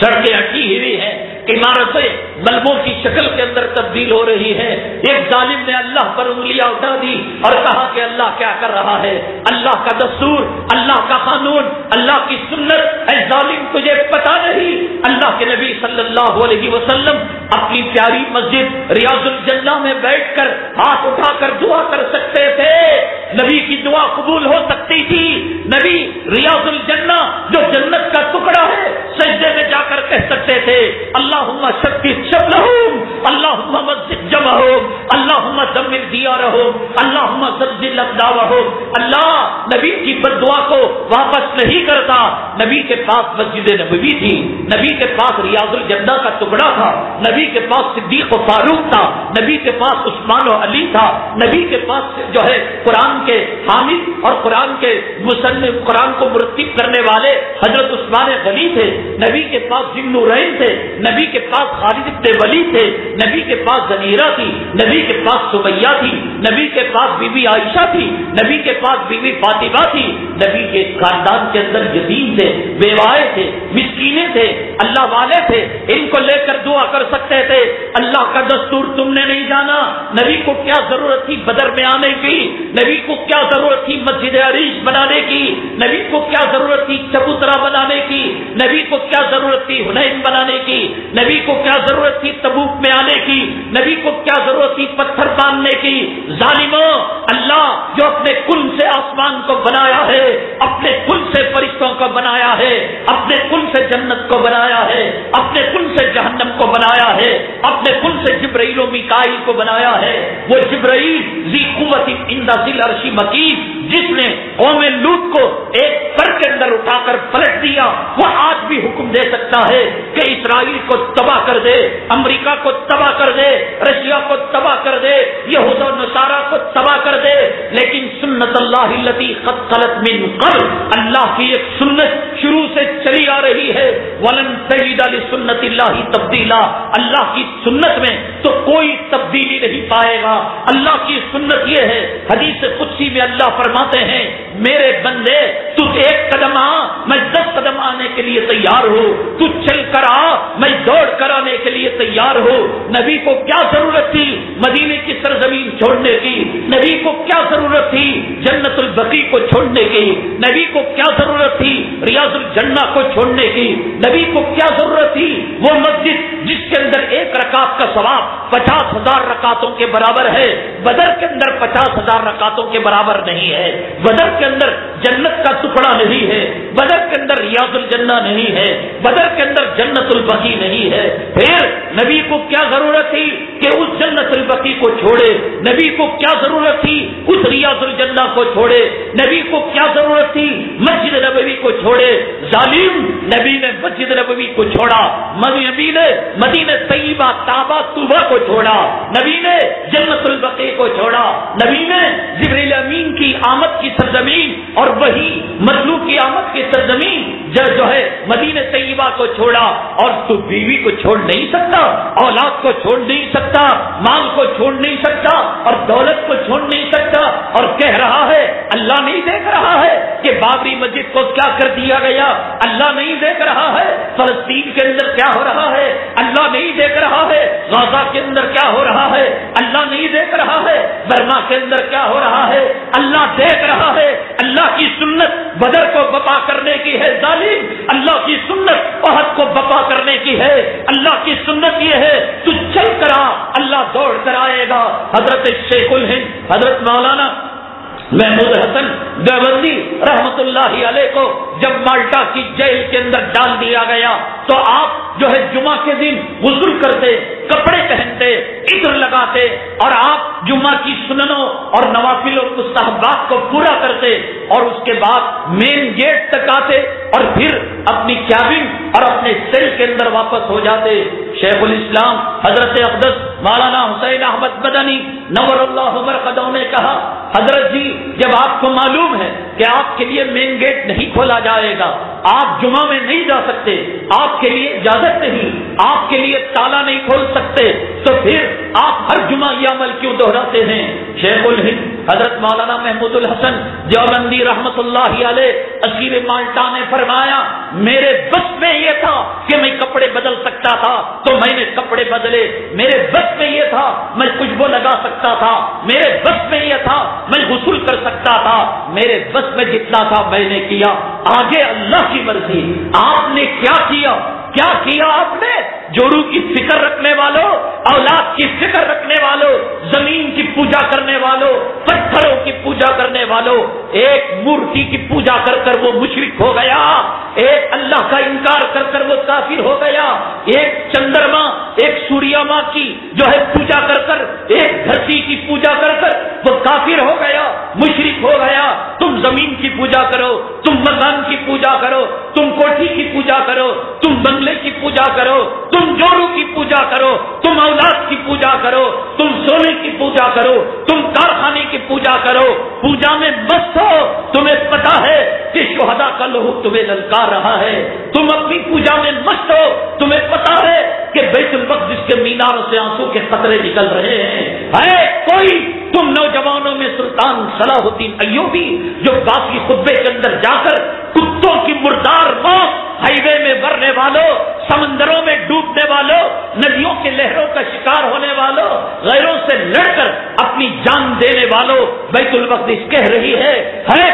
سڑکیں اٹکی ہوئی ہیں، عمارتیں ملبوں کی شکل کے اندر تبدیل ہو رہی ہے۔ ایک ظالم نے اللہ پر انگلیاں اٹھا دی اور کہا کہ اللہ کیا کر رہا ہے؟ اللہ کا دستور، اللہ کا قانون، اللہ کی سنت، اے ظالم تجھے پتا نہیں؟ اللہ کے نبی صلی اللہ علیہ وسلم اپنی پیاری مسجد ریاض الجنہ میں بیٹھ کر ہاتھ اٹھا کر دعا کر سکتے تھے، نبی کی دعا قبول ہو سکتی تھی۔ نبی ریاض الجنہ جو جنت کا ٹکڑا ہے سجدے میں جا کر کہہ سکتے تھے اللہم شتت شملہم، اللہم مزق جمعہم، اللہم دمر دیارہم، اللہم زلزل اقدامہم۔ اللہ نبی کی بد دعا کو واپس نہیں کرتا۔ نبی کے پاس مسجد نبوی تھی، نبی کے پاس ریاض الجنہ کا ٹکڑا تھا، نبی کے پاس صدیق و فاروق تھا، نبی کے پاس عثمان و علی تھا، نبی کے پاس جو ہے قرآن کے حامد اور قرآن کے مصنف، قرآن کو مرتب کرنے والے حضرت عثمان غنی تھے، نبی کے پاس ذی النورین تھے، نبی کے پاس خالد بن ولید تھے، نبی کے پاس زنیرہ تھی، نبی کے پاس سمیہ تھی، نبی کے پاس بی بی عائشہ تھی، نبی کے پاس بی بی فاطمہ تھی، نبی کے خاندان کے اندر یتیم تھے، بیوائے تھے، مسکینے تھے، اللہ والے تھے، ان کو لے کر دعا کر سکتے تھے۔ اللہ کا دستور تم نے نہیں جانا۔ نبی کو کیا ضرورت تھی بدر میں آنے کی؟ نبی کو کیا ضرورت تھی مسجد عریش بنانے کی؟ نبی کو کیا ضرورت تھی چبوترا بنانے کی؟ نبی کو کیا ضرورت تھی حنین بنانے کی؟ نبی کو کیا ضرورت تھی تبوک میں آنے کی؟ نبی کو کیا ضرورت تھی پتھر باندھنے کی؟ ظالموں، اللہ جو اپنے کل سے آسمان کو بنایا ہے، اپنے کل سے فرشتوں کو بنایا ہے، اپنے کل سے جنت کو بنایا ہے، اپنے کل سے جہنم کو بنایا ہے، اپنے کل سے جبرائیل و میکائیل کو بنایا ہے، وہ جبرائیل ذی قوت عند ذی العرش مکین جس نے قوم لوط کو ایک پر کے اندر اٹھا کر پلٹ دیا، وہ آج بھی حکم دے سکتا ہے کہ اسرائیل کو تباہ کر دے، امریکہ کو تباہ کر دے، رشیا کو تباہ کر دے، یہود و نصارہ کو تباہ کر دے، لیکن سنت اللہ التی قد خلت من قبل، اللہ کی ایک سنت شروع سے چلی آ رہی ہے، ولن تجد لسنت اللہ تبدیلا، اللہ کی سنت میں تو کوئی تبدیلی نہیں پائے گا۔ اللہ کی سنت یہ ہے، حدیث قدسی میں اللہ فرماتے ہیں میرے بندے تو ایک قدم آ میں 10 قدم آنے کے لیے تیار ہوں، تو چل کر آ میں دوڑ کر آنے کے لیے تیار ہوں۔ نبی کو کیا ضرورت تھی مدینے کی سرزمین چھوڑنے کی؟ نبی کو کیا ضرورت تھی جنت البقیع کو چھوڑنے کی؟ نبی کو کیا ضرورت تھی ریاض الجنہ کو چھوڑنے کی؟ نبی کو کیا ضرورت تھی وہ مسجد جس کے اندر ایک رکعت کا ثواب 50,000 رکعتوں کے برابر ہے؟ بدر کے اندر 50,000 رکعتوں کے برابر نہیں ہے، بدر کے اندر جنت کا ٹکڑا نہیں ہے، بدر کے اندر ریاض الجنہ نہیں ہے، بدر کے اندر جنت البقیع نہیں ہے۔ پھر نبی کو کیا ضرورت تھی کہ اس جنت البقیع کو چھوڑے؟ نبی کو کیا ضرورت تھی اس ریاض الجنہ کو چھوڑے؟ نبی کو کیا ضرورت تھی مسجد نبوی کو چھوڑے؟ ظالم، نبی نے مسجد نبوی کو چھوڑا، نبی نے مدینہ طیبہ کعبہ طوبہ کو چھوڑا، نبی نے جنت البقیع کو چھوڑا، نبی نے جبریل امین کی آمد کی سرزمین اور وہی مطلوب کی آمد کی سرزمین جو ہے مدینہ طیبہ کو چھوڑا۔ اور تو بیوی کو چھوڑ نہیں سکتا، اولاد کو چھوڑ نہیں سکتا، مال کو چھوڑ نہیں سکتا، اور دولت کو چھوڑ نہیں سکتا، اور کہہ رہا ہے اللہ نہیں دیکھ رہا ہے کہ بابری مسجد کو کیا کر دیا گیا؟ اللہ نہیں دیکھ رہا ہے فلسطین کے اندر کیا ہو رہا ہے؟ اللہ نہیں دیکھ رہا ہے غزہ کے اندر کیا ہو رہا ہے؟ اللہ نہیں دیکھ رہا ہے برما کے اندر کیا ہو رہا ہے؟ اللہ دیکھ رہا ہے۔ اللہ کی سنت بدر کو بپا کرنے کی ہے ظالم، اللہ کی سنت احد کو بپا کرنے کی ہے، اللہ کی سنت یہ ہے تو چل کر آ، اللہ دوڑ کر آئے گا۔ حضرت شیخ الہند حضرت مولانا محمود حسن دیوبندی رحمت اللہ علیہ کو جب مالٹا کی جیل کے اندر ڈال دیا گیا تو آپ جو ہے جمعہ کے دن غسل کرتے، کپڑے پہنتے، عطر لگاتے، اور آپ جمعہ کی سننوں اور نوافل و مستحبات کو پورا کرتے، اور اس کے بعد مین گیٹ تک آتے اور پھر اپنی کیبن اور اپنے سیل کے اندر واپس ہو جاتے۔ شیخ الاسلام حضرت اقدس مولانا حسین احمد مدنی نور اللہ مرقدہ نے کہا حضرت جی جب آپ کو معلوم ہے کہ آپ کے لیے مین گیٹ نہیں کھولا جائے گا، آپ جمعہ میں نہیں جا سکتے، آپ کے لیے اجازت نہیں، آپ کے لیے تالا نہیں کھول سکتے، تو پھر آپ ہر جمعہ یہ عمل کیوں دہراتے ہیں؟ شیخ الہند حضرت مولانا محمود الحسن دیوبندی رحمت اللہ علیہ اسیر مالٹا نے فرمایا میرے بس میں یہ تھا کہ میں کپڑے بدل سکتا تھا تو میں نے کپڑے بدلے، میرے بس میں یہ تھا میں خوشبو لگا سکتا تھا، میرے بس میں یہ تھا میں غسل کر سکتا تھا، میرے بس میں جتنا تھا میں نے کیا، آگے اللہ کی مرضی۔ آپ نے کیا کیا؟ کیا کیا آپ نے؟ جوڑوں کی فکر رکھنے والوں، اولاد کی فکر رکھنے والوں، زمین کی پوجا کرنے والوں، پتھروں کی پوجا کرنے والوں، ایک مورتی کی پوجا کر کر وہ مشرک ہو گیا، ایک اللہ کا انکار کر کر وہ کافر ہو گیا، ایک چندرما ایک سوریا ماں کی جو ہے پوجا کر کر، ایک دھرتی کی پوجا کر کر وہ کافر ہو گیا، مشرک ہو گیا۔ تم زمین کی پوجا کرو، تم مکان کی پوجا کرو، تم کوٹھی کی پوجا کرو، تم بنگلے کی پوجا کرو، تم جوڑوں کی پوجا کرو، تم اولاد کی پوجا کرو، تم سونے کی پوجا کرو، تم کارخانے کی پوجا کرو، پوجا میں مست ہو۔ تمہیں پتا ہے کہ شہداء کا لہو تمہیں للکار رہا ہے، تم اپنی پوجا میں مست ہو، تمہیں پتا ہے کہ بیت المقدس کے میناروں سے آنسو کے قطرے نکل رہے ہیں، ہے کوئی تم نوجوانوں میں سلطان صلاح الدین ایوبی جو باقی خطبے کے اندر جا کر کتوں کی مردار موت، ہائی وے میں مرنے والوں، سمندروں میں ڈوبنے والوں، ندیوں کے لہروں کا شکار ہونے والوں، غیروں سے لڑ کر اپنی جان دینے والوں، بیت المقدس کہہ رہی ہے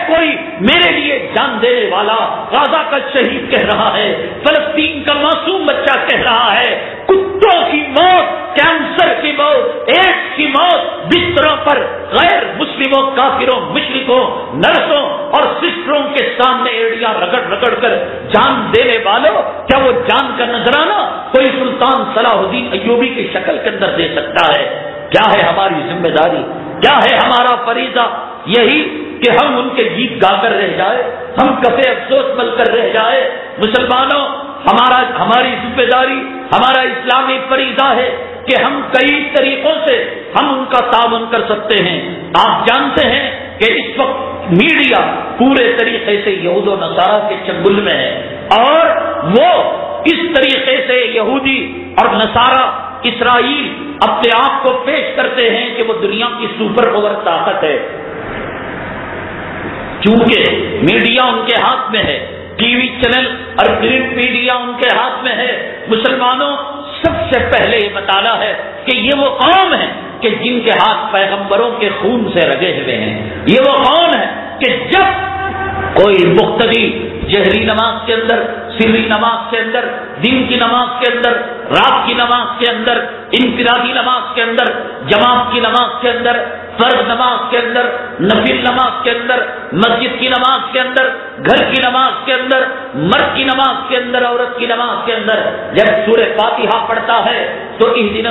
کوئی میرے لیے جان دینے والا، غزہ کا شہید کہہ رہا ہے، فلسطین کا معصوم بچہ کہہ رہا ہے، کتوں کی موت، کینسر کی موت، ایڈس کی موت، بستروں پر غیر مسلموں، کافروں، مشرکوں، نرسوں اور سسٹروں کے سامنے ایڑیاں رگڑ رگڑ کر جان دینے والوں، کیا وہ جان کا نذرانہ کوئی سلطان صلاح الدین ایوبی کی شکل کے اندر دے سکتا ہے؟ کیا ہے ہماری ذمہ داری؟ کیا ہے ہمارا فریضہ؟ یہی کہ ہم ان کے گیت گا کر رہ جائے، ہم کفے افسوس مل کر رہ جائے؟ مسلمانوں، ہماری ذمہ داری، ہمارا اسلامی فریضہ ہے کہ ہم کئی طریقوں سے ہم ان کا تعاون کر سکتے ہیں۔ آپ جانتے ہیں کہ اس وقت میڈیا پورے طریقے سے یہود و نصارہ کے چنگل میں ہے، اور وہ اس طریقے سے یہودی اور نصارہ اسرائیل اپنے آپ کو پیش کرتے ہیں کہ وہ دنیا کی سپر پاور طاقت ہے، چونکہ میڈیا ان کے ہاتھ میں ہے، ٹی وی چینل اور پرنٹ میڈیا ان کے ہاتھ میں ہے۔ مسلمانوں، سب سے پہلے یہ بتانا ہے کہ یہ وہ قوم ہے کہ جن کے ہاتھ پیغمبروں کے خون سے رگے ہوئے ہیں۔ یہ وہ قوم ہے کہ جب کوئی مقتدی جہری نماز کے اندر، سری نماز کے اندر، دن کی نماز کے اندر، رات کی نماز کے اندر، انفرادی نماز کے اندر، جماعت کی نماز کے اندر، فرض نماز کے اندر، نفل نماز کے اندر، مسجد کی نماز کے اندر، گھر کی نماز کے اندر، مرد کی نماز کے اندر، عورت کی نماز کے اندر جب سورہ فاتحہ پڑھتا ہے تو اہدنا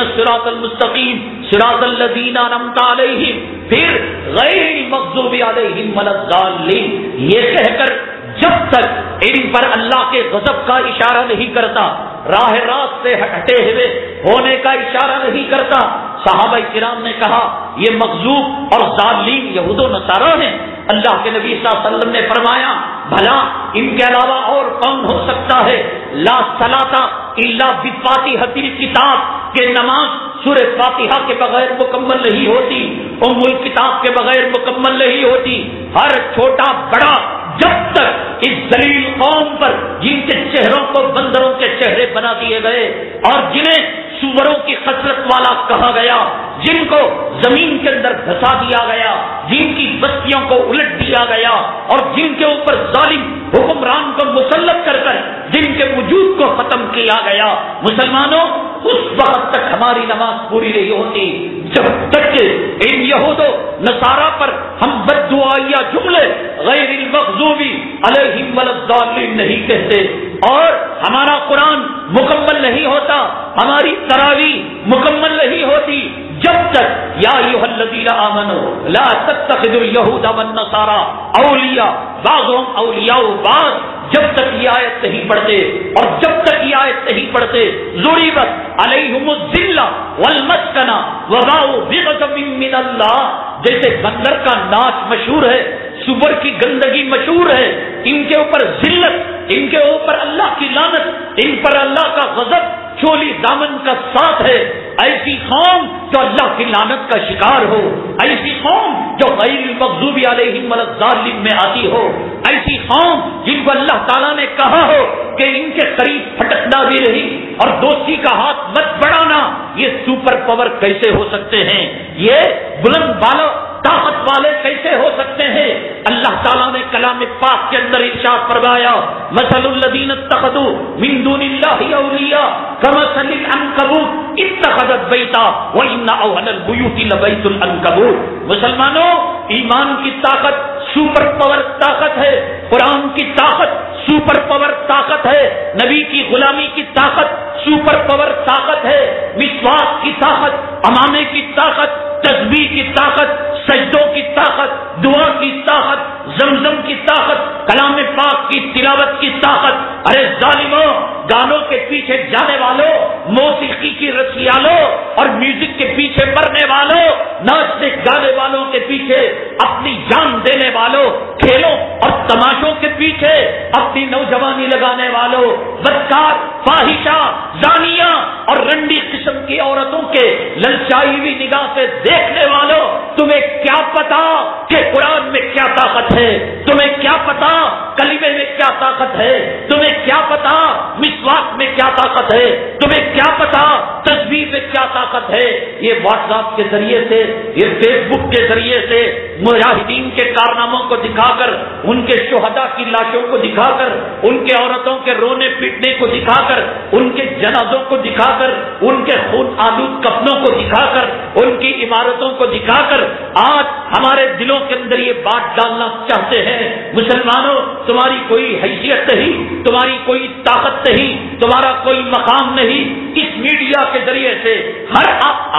الصراط المستقیم صراط الذین انعمت علیہم، پھر غیر المغضوب علیہم ولا الضالین، یہ کہہ کر جب تک ان پر اللہ کے غضب کا اشارہ نہیں کرتا، راہ راست سے ہٹے ہوئے ہونے کا اشارہ نہیں کرتا۔ صحابہ کرام نے کہا یہ مغضوب اور ضالین یہود و نصارہ ہیں۔ اللہ کے نبی صلی اللہ علیہ وسلم نے فرمایا بھلا ان کے علاوہ اور کون ہو سکتا ہے؟ لا صلاۃ الا بفاتحۃ الکتاب، کہ نماز سورہ فاتحہ کے بغیر مکمل نہیں ہوتی، ام الکتاب کے بغیر مکمل نہیں ہوتی۔ ہر چھوٹا بڑا جب تک اس ذلیل قوم پر جن کے چہروں کو بندروں کے چہرے بنا دیے گئے اور جنہیں سوروں کی خصلت والا کہا گیا، جن کو زمین کے اندر دھسا دیا گیا، جن کی بستیوں کو الٹ دیا گیا اور جن کے اوپر ظالم حکمران کو مسلط کر کر جن کے وجود کو ختم کیا گیا، مسلمانوں اس وقت تک ہماری نماز پوری نہیں ہوتی جب تک کہ ان یہود و نصارہ پر ہم بد دعائیہ جملے غیر المغضوب علیہم ولا الضالین نہیں کہتے، اور ہمارا قرآن مکمل نہیں ہوتا، ہماری تراویح مکمل نہیں ہوتی جب تک یا ایھا الذین آمنوا لا تتخذوا اليہود والنصارى اولیاء بعضهم اولیاء بعض، جب تک یہ آیت نہیں پڑھتے اور جب تک یہ آیت نہیں پڑھتے ضربت علیہم الذلہ والمسکنہ وباؤوا بغضب من اللہ، جیسے بندر کا ناچ مشہور ہے، سور کی گندگی مشہور ہے، ان کے اوپر ذلت، ان کے اوپر اللہ کی لعنت، ان پر اللہ کا غضب چولی دامن کا ساتھ ہے۔ ایسی قوم جو اللہ کی لعنت کا شکار ہو، ایسی قوم جو غیر المغضوب علیہم ولا الضالین میں آتی ہو، ایسی قوم جن کو اللہ تعالیٰ نے کہا ہو کہ ان کے قریب پھٹکنا بھی نہیں اور دوستی کا ہاتھ مت بڑھانا، یہ سپر پاور کیسے ہو سکتے ہیں؟ یہ بلند بالا طاقت والے کیسے ہو سکتے ہیں؟ اللہ تعالیٰ نے کلام پاک کے اندر ارشاد فرمایا مثل الذین اتخذوا من دون اللہ اولیاء کمثل العنکبوت اتخذت بیتا وان اوہن البیوت لبیت العنکبوت۔ مسلمانوں، ایمان کی طاقت سپر پاور طاقت ہے، قرآن کی طاقت سپر پاور طاقت ہے، نبی کی غلامی کی طاقت سپر پاور طاقت ہے، مسواک کی طاقت، امامے کی طاقت، تسبیح کی طاقت، سجدوں کی طاقت، دعا کی طاقت، زمزم کی طاقت، کلام پاک کی تلاوت کی طاقت۔ ارے ظالموں، گانوں کے پیچھے جانے والوں، موسیقی کی رسیالوں اور میوزک کے پیچھے پڑنے والوں، ناچنے گانے والوں کے پیچھے اپنی جان دینے والوں، کھیلوں اور تماشوں کے پیچھے اپنی نوجوانی لگانے والوں، بدکار، فاحشہ، زانیہ اور رنڈی قسم کی عورتوں کے للچائی ہوئی نگاہ سے دیکھنے والوں، تمہیں کیا پتا کہ قرآن میں کیا طاقت ہے؟ تمہیں کیا پتا کلمے میں کیا طاقت ہے؟ تمہیں کیا پتا مسواک میں کیا طاقت ہے؟ تمہیں کیا پتا تسبیح میں کیا طاقت ہے؟ یہ واٹس ایپ کے ذریعے سے، یہ فیس بک کے ذریعے سے مجاہدین کے کارناموں کو دکھا کر، ان کے شہداء کی لاشوں کو دکھا کر، ان کے عورتوں کے رونے پیٹنے کو دکھا کر، ان کے جنازوں کو دکھا کر، ان کے خون آلود کفنوں کو دکھا کر، ان کی عمارتوں کو دکھا کر آج ہمارے دلوں کے اندر یہ بات ڈالنا چاہتے ہیں، مسلمانوں تمہاری کوئی حیثیت نہیں، تمہاری کوئی طاقت نہیں، تمہارا کوئی مقام نہیں۔ اس میڈیا کے ذریعے سے ہر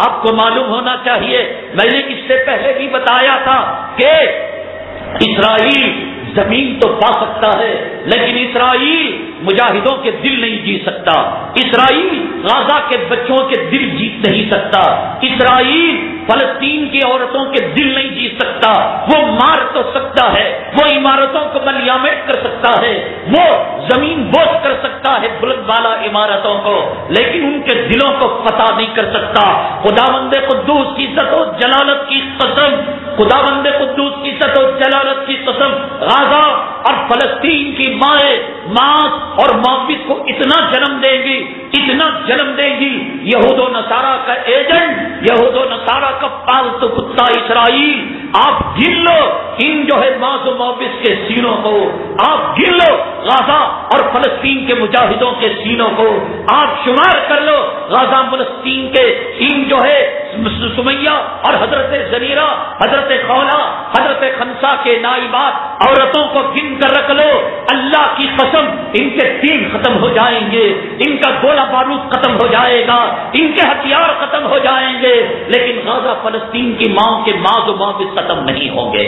آپ کو معلوم ہونا چاہیے، میں نے اس سے پہلے بھی بتایا تھا کہ اسرائیل زمین تو پا سکتا ہے لیکن اسرائیل مجاہدوں کے دل نہیں جیت سکتا، اسرائیل غزہ کے بچوں کے دل جیت نہیں سکتا، اسرائیل فلسطین کی عورتوں کے دل نہیں جیت سکتا۔ وہ مار تو سکتا ہے، وہ عمارتوں کو ملیامت کر سکتا ہے، وہ زمین بوس کر سکتا ہے بلند بالا عمارتوں کو، لیکن ان کے دلوں کو فتح نہیں کر سکتا۔ خداوند قدوس کی عزت و جلالت کی قسم، خداوند قدوس کی عزت و جلالت کی قسم، غزہ اور فلسطین کی مائیں ماس اور معاوض کو اتنا جنم دیں گی، اتنا جنم دیں گی، یہود و نصارہ کا ایجنٹ، یہود و نصارہ کا پالتو کتا اسرائیل۔ آپ گن لو ان جو ہے ماس و معاوض کے سینوں کو، آپ گن لو غزہ اور فلسطین کے مجاہدوں کے سینوں کو، آپ شمار کر لو غزہ فلسطین کے ان جو ہے سمیہ اور حضرت زنیرہ، حضرت خولا، حضرت خنسا کے نائبات عورتوں کو گن کر رکھ لو، اللہ کی قسم ان کے تین ختم ہو جائیں گے، ان کا گولہ بارود ختم ہو جائے گا، ان کے ہتھیار ختم ہو جائیں گے، لیکن غزہ فلسطین کی ماں کے ماض و معاوض ختم نہیں ہوں گے۔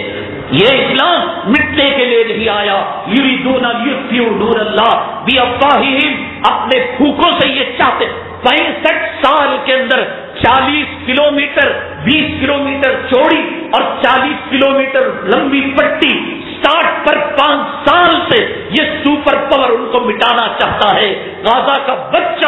یہ اسلام مٹنے کے لیے نہیں آیا، یریدون لیطفئوا نور اللہ بافواہہم، اپنے پھوکوں سے یہ چاہتے 65 سال کے اندر 40 کلومیٹر 20 کلومیٹر چوڑی اور 40 کلومیٹر لمبی پٹی 60 پر 5 سال سے یہ سپر پاور ان کو مٹانا چاہتا ہے۔ غزہ کا بچہ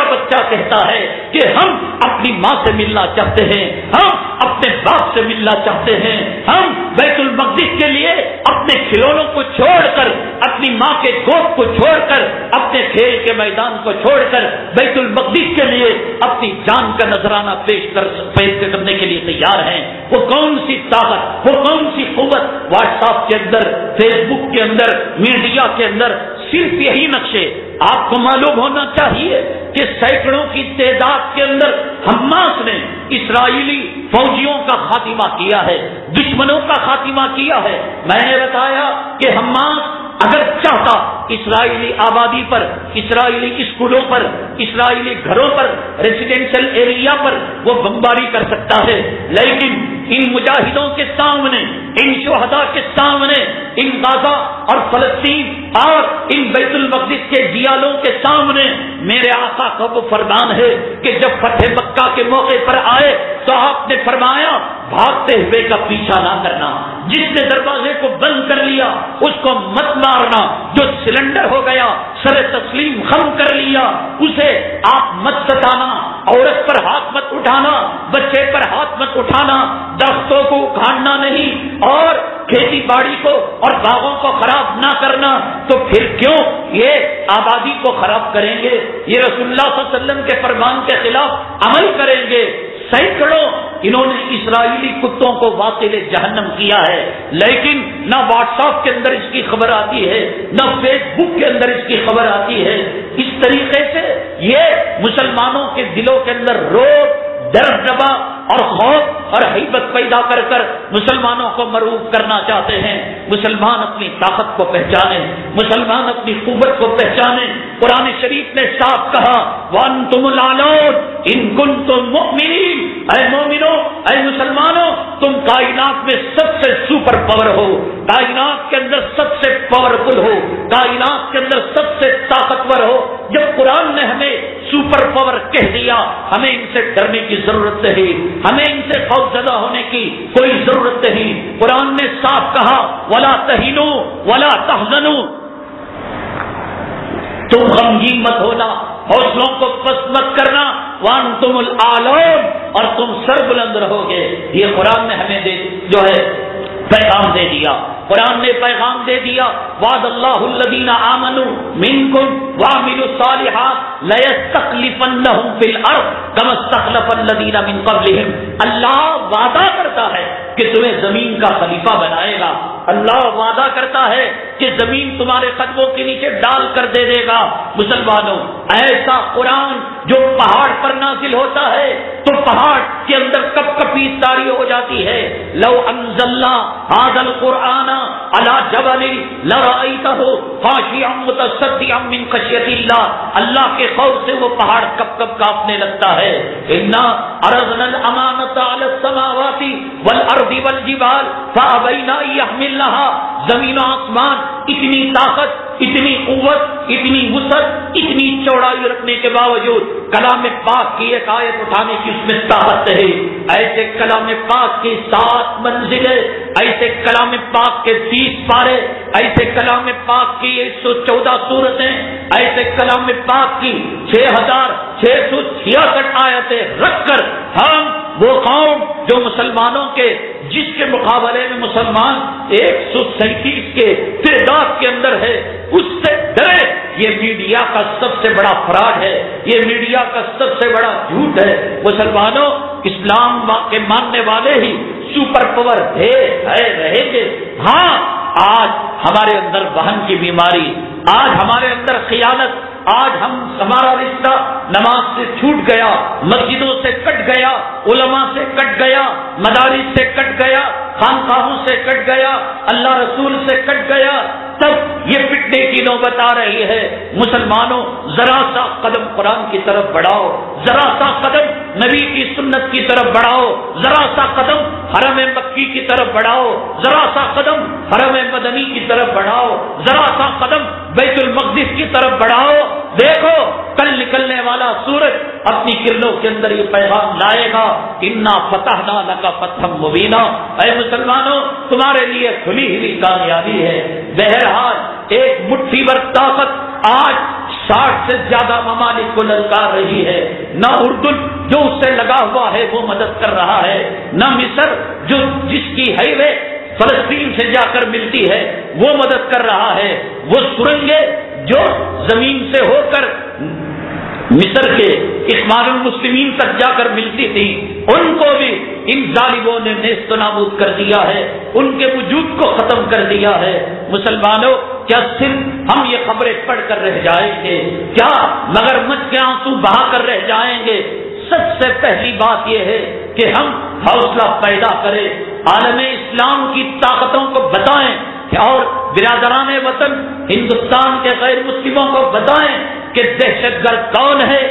کہتا ہے کہ ہم اپنی ماں سے ملنا چاہتے ہیں، ہم اپنے باپ سے ملنا چاہتے ہیں، ہم بیت المقدس کے لیے اپنے کھلونوں کو چھوڑ کر، اپنی ماں کے گود کو چھوڑ کر، اپنے کھیل کے میدان کو چھوڑ کر بیت المقدس کے لیے اپنی جان کا نذرانہ پیش کرنے کے لیے تیار ہیں۔ وہ کون سی طاقت، وہ کون سی قوت واٹس ایپ کے اندر، فیس بک کے اندر، میڈیا کے اندر، صرف یہی نقشے۔ آپ کو معلوم ہونا چاہیے کہ سینکڑوں کی تعداد کے اندر حماس نے اسرائیلی فوجیوں کا خاتمہ کیا ہے، دشمنوں کا خاتمہ کیا ہے۔ میں نے بتایا کہ حماس اگر چاہتا اسرائیلی آبادی پر، اسرائیلی اسکولوں پر، اسرائیلی گھروں پر، ریزیڈینشل ایریا پر وہ بمباری کر سکتا ہے، لیکن ان مجاہدوں کے سامنے، ان شہداء کے سامنے، ان غزہ اور فلسطین اور ان بیت المقدس کے دیالوں کے سامنے میرے آقا کا وہ فرمان ہے کہ جب فتح مکہ کے موقع پر آئے تو آپ نے فرمایا بھاگتے ہوئے کا پیچھا نہ کرنا، جس نے دروازے کو بند کر لیا اس کو مت مارنا، جو سلنڈر ہو گیا سر تسلیم خم کر لیا اسے آپ مت ستانا، عورت پر ہاتھ مت اٹھانا، بچے پر ہاتھ مت اٹھانا، درختوں کو اکھاڑنا نہیں اور کھیتی باڑی کو اور باغوں کو خراب نہ کرنا۔ تو پھر کیوں یہ آبادی کو خراب کریں گے، یہ رسول اللہ صلی اللہ علیہ وسلم کے فرمان کے خلاف عمل کریں گے۔ سینکڑوں انہوں نے اسرائیلی کتوں کو واصل جہنم کیا ہے، لیکن نہ واٹس ایپ کے اندر اس کی خبر آتی ہے، نہ فیس بک کے اندر اس کی خبر آتی ہے۔ اس طریقے سے یہ مسلمانوں کے دلوں کے اندر روب، ڈرڈبا اور خوف اور ہیبت پیدا کر کر مسلمانوں کو مرعوب کرنا چاہتے ہیں۔ مسلمان اپنی طاقت کو پہچانے، مسلمان اپنی قوت کو پہچانے۔ قرآن شریف نے صاف کہا وَأَنْتُمُ الْأَعْلَوْنَ، ان کنتم مؤمنین، اے مومنو، اے مسلمانوں، تم کائنات میں سب سے سپر پاور ہو، کائنات کے اندر سب سے پاورفل ہو، کائنات کے اندر سب سے طاقتور ہو۔ جب قرآن نے ہمیں سپر پاور کہہ دیا، ہمیں ان سے ڈرنے کی ضرورت نہیں، ہمیں ان سے خوفزدہ ہونے کی کوئی ضرورت نہیں۔ قرآن نے صاف کہا ولا تہنوا ولا تحزنوا، تم غمگین مت ہونا، حوصلوں کو پست مت کرنا، وانتم الاعلون، اور تم سر بلند رہو گے۔ یہ قرآن نے ہمیں جو ہے پیغام دے دیا، قرآن نے پیغام دے دیا وعد اللہ الذین آمنوا منکم وعملوا الصالحات لیستخلفنہم فی الارض کما استخلف الذین من قبلہم۔ اللہ وعدہ کرتا ہے کہ تمہیں زمین کا خلیفہ بنائے گا، اللہ وعدہ کرتا ہے کہ زمین تمہارے قدموں کے نیچے ڈال کر دے دے گا۔ مسلمانوں، ایسا قرآن جو پہاڑ پر نازل ہوتا ہے تو پہاڑ کے اندر کپ کپی طاری ہو جاتی ہے۔ لو انزلنا ھذا القرآن علی جبل لرأیتہ خاشعا متصدعا من خشیۃ اللہ، اللہ کے خوف سے وہ پہاڑ کپ کپ کانپنے لگتا ہے۔ انا عرضنا الامانۃ علی السماوات والارض والجبال فابین ان یحملنها، زمین و آسمان اتنی طاقت، اتنی قوت، اتنی وسعت، اتنی چوڑائی رکھنے کے باوجود کلام پاک کی ایک آیت اٹھانے کی اس میں طاقت ہے۔ ایسے کلام پاک کی 7 منزلیں، ایسے کلام پاک کے 30 پارے، ایسے کلام پاک کی 114 سورتیں، ایسے کلام پاک کی 6666 آیتیں رکھ کر ہم وہ قوم جو مسلمانوں کے جس کے مقابلے میں مسلمان 137 کے تعداد کے اندر ہے اس سے ڈرے۔ یہ میڈیا کا سب سے بڑا فراڈ ہے، یہ میڈیا کا سب سے بڑا جھوٹ ہے۔ مسلمانوں، اسلام کے ماننے والے ہی سپر پاور ہے رہیں گے۔ ہاں، آج ہمارے اندر بہن کی بیماری، آج ہمارے اندر خیانت، آج ہمارا رشتہ نماز سے چھوٹ گیا، مسجدوں سے کٹ گیا، علماء سے کٹ گیا، مدارس سے کٹ گیا، خانقاہوں سے کٹ گیا، اللہ رسول سے کٹ گیا، تب یہ پٹنے کی نوبت آ رہی ہے۔ مسلمانوں، ذرا سا قدم قرآن کی طرف بڑھاؤ، ذرا سا قدم نبی کی سنت کی طرف بڑھاؤ، ذرا سا قدم حرم مکی کی طرف بڑھاؤ، ذرا سا قدم حرم مدنی کی طرف بڑھاؤ، ذرا سا قدم بیت المقدس کی طرف بڑھاؤ۔ دیکھو کل نکلنے والا سورج اپنی کرنوں کے اندر یہ پیغام لائے گا، انا فتحنا لک فتحا مبینا۔ اے مسلمانوں، تمہارے لیے کھلی ہوئی کامیابی ہے۔ بہرحال ایک مٹھی بھر طاقت آج 60 سے زیادہ ممالک کو للکار رہی ہے۔ نہ اردن جو اس سے لگا ہوا ہے وہ مدد کر رہا ہے، نہ مصر جو جس کی ہائی وے فلسطین سے جا کر ملتی ہے وہ مدد کر رہا ہے، وہ سرنگیں جو زمین سے ہو کر مصر کے اخوان المسلمین تک جا کر ملتی تھی ان کو بھی ان ظالموں نے نیست و نابود کر دیا ہے، ان کے وجود کو ختم کر دیا ہے۔ مسلمانوں، کیا صرف ہم یہ خبریں پڑھ کر رہ جائیں گے؟ کیا مگرمچھ کے آنسو بہا کر رہ جائیں گے؟ سب سے پہلی بات یہ ہے کہ ہم حوصلہ پیدا کریں، عالم اسلام کی طاقتوں کو بتائیں اور برادران وطن ہندوستان کے غیر مسلموں کو بتائیں کہ دہشت گرد کون ہے،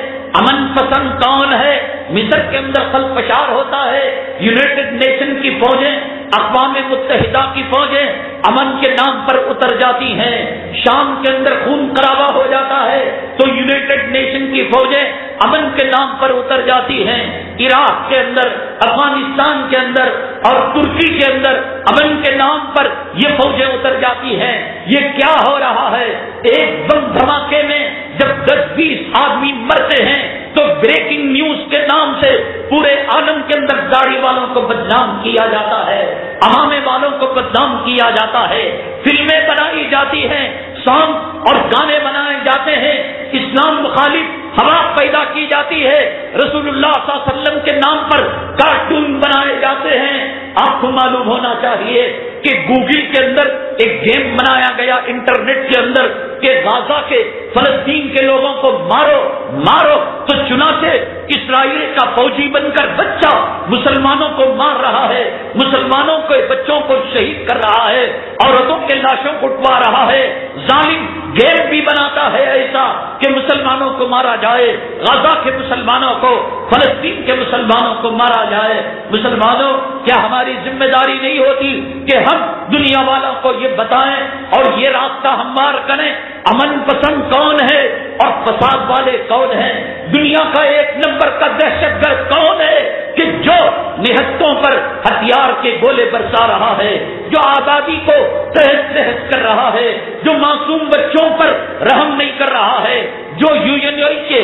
امن پسند کون ہے۔ مصر کے اندر خلفشار ہوتا ہے، یونائٹڈ نیشن کی فوجیں، اقوام متحدہ کی فوجیں امن کے نام پر اتر جاتی ہیں، شام کے اندر خون خرابہ ہو جاتا ہے تو یونائٹڈ نیشن کی فوجیں امن کے نام پر اتر جاتی ہیں، عراق کے اندر، افغانستان کے اندر اور ترکی کے اندر امن کے نام پر یہ فوجیں اتر جاتی ہیں۔ یہ کیا ہو رہا ہے؟ ایک بم دھماکے میں جب 10-20 آدمی مرتے ہیں تو بریکنگ نیوز کے نام سے پورے عالم کے اندر داڑھی والوں کو بدنام کیا جاتا ہے، عوام والوں کو بدنام کیا جاتا ہے، فلمیں بنائی جاتی ہیں، سانگ اور گانے بنائے جاتے ہیں، اسلام مخالف ہوا پیدا کی جاتی ہے، رسول اللہ صلی اللہ علیہ وسلم کے نام پر کارٹون بنائے جاتے ہیں۔ آپ کو معلوم ہونا چاہیے کہ گوگل کے اندر ایک گیم بنایا گیا انٹرنیٹ کے اندر کہ غزہ کے فلسطین کے لوگوں کو مارو مارو، تو چنانچہ اسرائیل کا فوجی بن کر بچہ مسلمانوں کو مار رہا ہے، مسلمانوں کے بچوں کو شہید کر رہا ہے، عورتوں کے لاشوں کو اٹھوا رہا ہے۔ ظالم گیم بھی بناتا ہے ایسا کہ مسلمانوں کو مارا جائے، غزہ کے مسلمانوں کو، فلسطین کے مسلمانوں کو مارا جائے۔ مسلمانوں، کیا ہماری ذمہ داری نہیں ہوتی کہ ہم دنیا والوں کو یہ بتائیں اور یہ راستہ ہموار کریں امن پسند کون ہے اور فساد والے کون ہیں؟ دنیا کا ایک نمبر کا دہشت گرد کون ہے کہ جو نہتوں پر ہتھیار کے گولے برسا رہا ہے، جو آزادی کو تہس نہس کر رہا ہے، جو معصوم بچوں پر رحم نہیں کر رہا ہے، جو UNO کے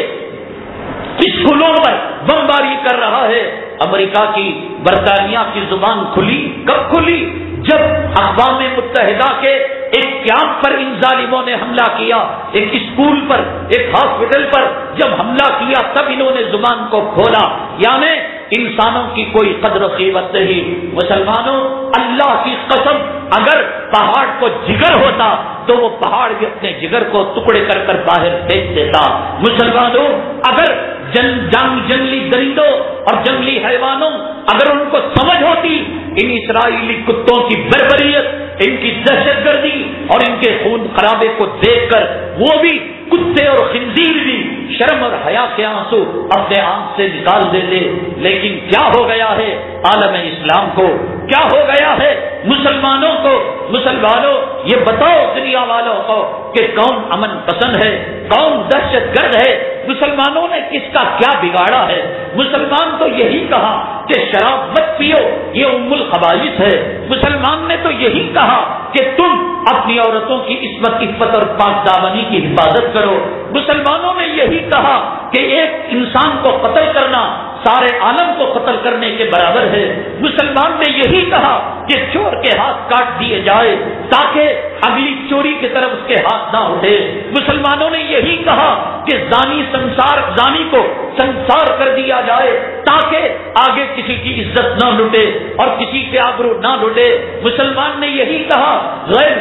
اسکولوں پر بمباری کر رہا ہے؟ امریکہ کی، برطانیہ کی زبان کھلی؟ کب کھلی؟ جب اقوام متحدہ کے ایک کیمپ پر ان ظالموں نے حملہ کیا، ایک اسکول پر، ایک ہاسپٹل پر جب حملہ کیا تب انہوں نے زبان کو کھولا۔ یعنی انسانوں کی کوئی قدر و قیمت نہیں۔ مسلمانوں، اللہ کی قسم، اگر پہاڑ کو جگر ہوتا تو وہ پہاڑ بھی اپنے جگر کو ٹکڑے کر کر باہر پھینک دیتا۔ مسلمانوں، اگر جنگلی درندوں اور جنگلی حیوانوں اگر ان کو سمجھ ہوتی ان اسرائیلی کتوں کی بربریت، ان کی دہشت گردی اور ان کے خون خرابے کو دیکھ کر وہ بھی، کتے اور خنزیر بھی، شرم اور حیا کے آنسو اپنے آنکھ سے نکال دیتے۔ لیکن کیا ہو گیا ہے عالم اسلام کو، کیا ہو گیا ہے مسلمانوں کو؟ مسلمانوں، یہ بتاؤ دنیا والوں کو کہ کون امن پسند ہے، کون دہشت گرد ہے؟ مسلمانوں نے کس کا کیا بگاڑا ہے؟ مسلمان تو یہی کہا کہ شراب مت پیو، یہ ام الخبائث ہے۔ مسلمان نے تو یہی کہا کہ تم اپنی عورتوں کی عصمت اور پاک دامنی کی حفاظت کرو۔ مسلمانوں نے یہی کہا کہ ایک انسان کو قتل کرنا سارے عالم کو قتل کرنے کے برابر ہے۔ مسلمان نے یہی کہا کہ چور کے ہاتھ کاٹ دیے جائے تاکہ اگلی چوری کی طرف اس کے ہاتھ نہ اٹھے۔ مسلمانوں نے یہی کہا کہ زانی کو سنسار کر دیا جائے تاکہ آگے کسی کی عزت نہ لٹے اور کسی کے آبرو نہ لٹے۔ مسلمان نے یہی کہا غیر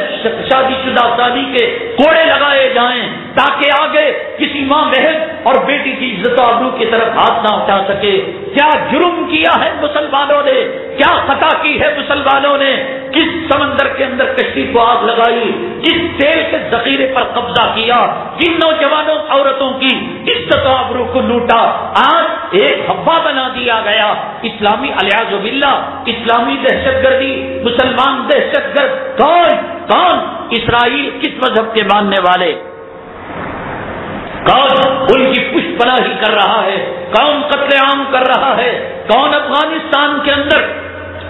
شادی شدہ زانی کے کوڑے لگائے جائیں تاکہ آگے کسی ماں بہن اور بیٹی کی عزت و آبرو کی طرف ہاتھ نہ اٹھا سکے۔ کیا جرم کیا ہے مسلمانوں نے، کیا خطا کی ہے مسلمانوں نے؟ کس سمندر کے اندر کشتی کو آگ لگائی، کس تیل کے ذخیرے پر قبضہ کیا، کن نوجوانوں عورتوں کی عزت و آبرو کو لوٹا۔ آج ایک حبہ بنا دیا گیا اسلامی الیاذ باللہ، اسلامی دہشت گردی، مسلمان دہشت گرد کون؟ اسرائیل کس مذہب کے ماننے والے؟ کون ان کی پشت پناہی کر رہا ہے؟ کون قتل عام کر رہا ہے؟ کون افغانستان کے اندر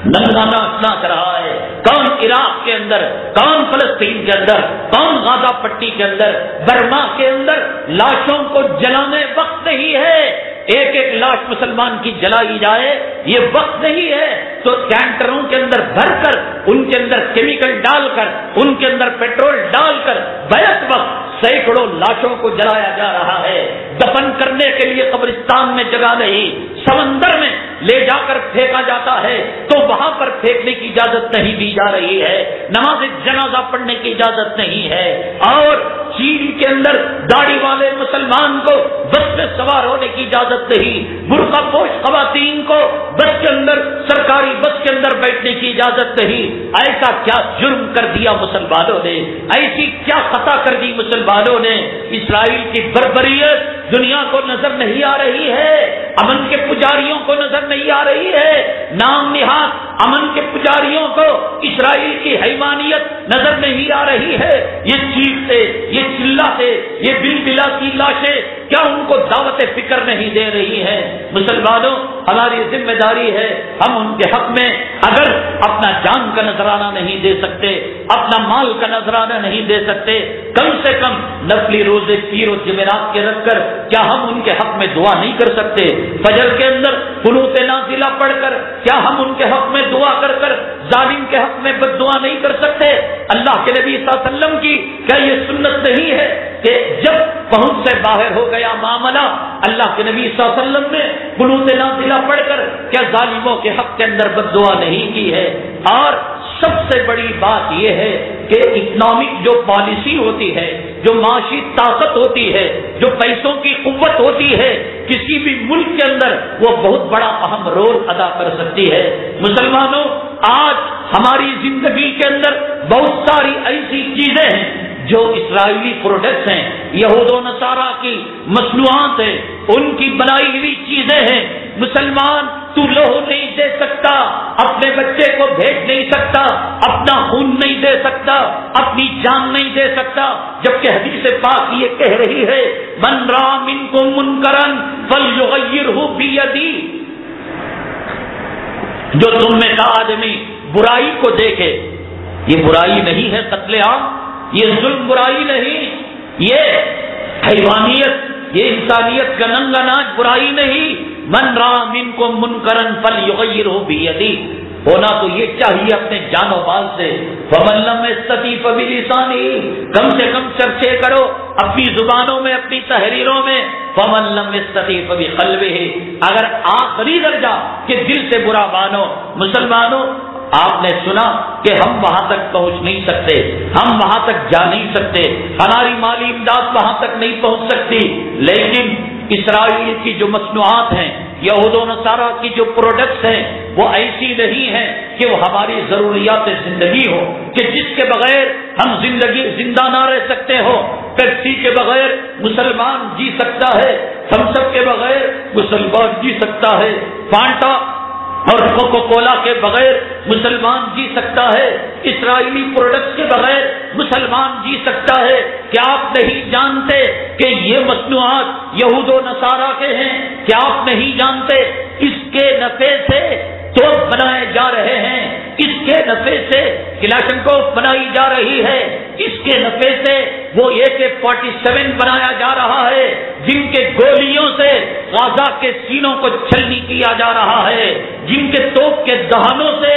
ننگا ناچ رہا ہے؟ کون عراق کے اندر؟ کون فلسطین کے اندر؟ کون غازہ پٹی کے اندر؟ برما کے اندر لاشوں کو جلانے وقت نہیں ہے، ایک ایک لاش مسلمان کی جلائی جائے یہ وقت نہیں ہے تو کینٹروں کے اندر بھر کر ان کے اندر کیمیکل ڈال کر ان کے اندر پیٹرول ڈال کر بیک وقت سینکڑوں لاشوں کو جلایا جا رہا ہے۔ دفن کرنے کے لیے قبرستان میں جگہ نہیں، سمندر میں لے جا کر پھینکا جاتا ہے تو وہاں پر پھینکنے کی اجازت نہیں دی جا رہی ہے، نماز جنازہ پڑھنے کی اجازت نہیں ہے۔ اور چین کے اندر داڑھی والے مسلمان کو بس میں سوار ہونے کی اجازت نہیں، برقع پوش خواتین کو بس کے اندر، سرکاری بس کے اندر بیٹھنے کی اجازت نہیں۔ ایسا کیا جرم کر دیا مسلمانوں نے، ایسی کیا خطا کر دی مسلمانوں نے؟ اسرائیل کی بربریت دنیا کو نظر نہیں آ رہی ہے، امن کے پجاریوں کو نظر نہیں آ رہی ہے، نام نہاد امن کے پجاریوں کو اسرائیل کی حیوانیت نظر نہیں آ رہی ہے۔ یہ چیختے، یہ چلاتے، یہ بل بلاتی لاشیں کیا ان کو دعوت فکر نہیں دے رہی ہے؟ مسلمانوں، ہماری ذمہ داری ہے، ہم ان کے حق میں اگر اپنا جان کا نذرانہ نہیں دے سکتے، اپنا مال کا نذرانہ نہیں دے سکتے، کم سے کم نفلی روزے پیر و جمعرات کے رکھ کر کیا ہم ان کے حق میں دعا نہیں کر سکتے؟ فجر کے اندر قنوت نازلہ پڑھ کر کیا ہم ان کے حق میں دعا کر کر ظالم کے حق میں بد دعا نہیں کر سکتے؟ اللہ کے نبی صلی اللہ علیہ وسلم کی کیا یہ سنت نہیں ہے کہ جب پہنچ سے باہر ہو گیا معاملہ اللہ کے نبی صلی اللہ علیہ وسلم نے قنوت نازلہ پڑھ کر کیا ظالموں کے حق کے اندر بد دعا نہیں کی ہے؟ اور سب سے بڑی بات یہ ہے کہ اکنامک جو پالیسی ہوتی ہے، جو معاشی طاقت ہوتی ہے، جو پیسوں کی قوت ہوتی ہے، کسی بھی ملک کے اندر وہ بہت بڑا اہم رول ادا کر سکتی ہے۔ مسلمانوں، آج ہماری زندگی کے اندر بہت ساری ایسی چیزیں ہیں جو اسرائیلی پروڈکٹس ہیں، یہود و نصارہ کی مصنوعات ہیں، ان کی بنائی ہوئی چیزیں ہیں، مسلمان تو لہو نہیں دے سکتا، اپنے بچے کو بھیج نہیں سکتا، اپنا خون نہیں دے سکتا، اپنی جان نہیں دے سکتا، جبکہ حدیث پاک یہ کہہ رہی ہے من رأى منکم منکرا فلیغیرہ بیدی، جو تم میں کا آدمی برائی کو دیکھے، یہ برائی نہیں ہے قتل عام، یہ ظلم برائی نہیں، یہ حیوانیت، یہ انسانیت کا ننگا ناچ برائی نہیں، من رأى منکم منکرا فلیغیرہ بیدی، ہونا تو یہ چاہیے اپنے جان و مال سے، فمن لم یستطع فبلسانہ، کم سے کم چرچے کرو اپنی زبانوں میں، اپنی تحریروں میں، فمن لم یستطع فبقلبہ، اگر آخری درجہ کہ دل سے برا مانو۔ مسلمانوں، آپ نے سنا کہ ہم وہاں تک پہنچ نہیں سکتے، ہم وہاں تک جا نہیں سکتے، ہماری مالی امداد وہاں تک نہیں پہنچ سکتی، لیکن اسرائیل کی جو مصنوعات ہیں، یہود و نصارہ کی جو پروڈکٹس ہیں، وہ ایسی نہیں ہیں کہ وہ ہماری ضروریات زندگی ہو، کہ جس کے بغیر ہم زندہ نہ رہ سکتے ہو۔ پیپسی کے بغیر مسلمان جی سکتا ہے، تھمس اپ کے بغیر مسلمان جی سکتا ہے، فانٹا اور کوکو کولا کے بغیر مسلمان جی سکتا ہے، اسرائیلی پروڈکٹس کے بغیر مسلمان جی سکتا ہے۔ کیا آپ نہیں جانتے کہ یہ مصنوعات یہود و نصارہ کے ہیں؟ کیا آپ نہیں جانتے اس کے نفع سے توپ بنائے جا رہے ہیں، اس کے نفع سے کلاشنکوف بنائی جا رہی ہے، اس کے نفع سے وہ AK-47 بنایا جا رہا ہے، جن کے گولیوں سے غزہ کے سینوں کو چھلنی کیا جا رہا ہے، جن کے توپ کے دہانوں سے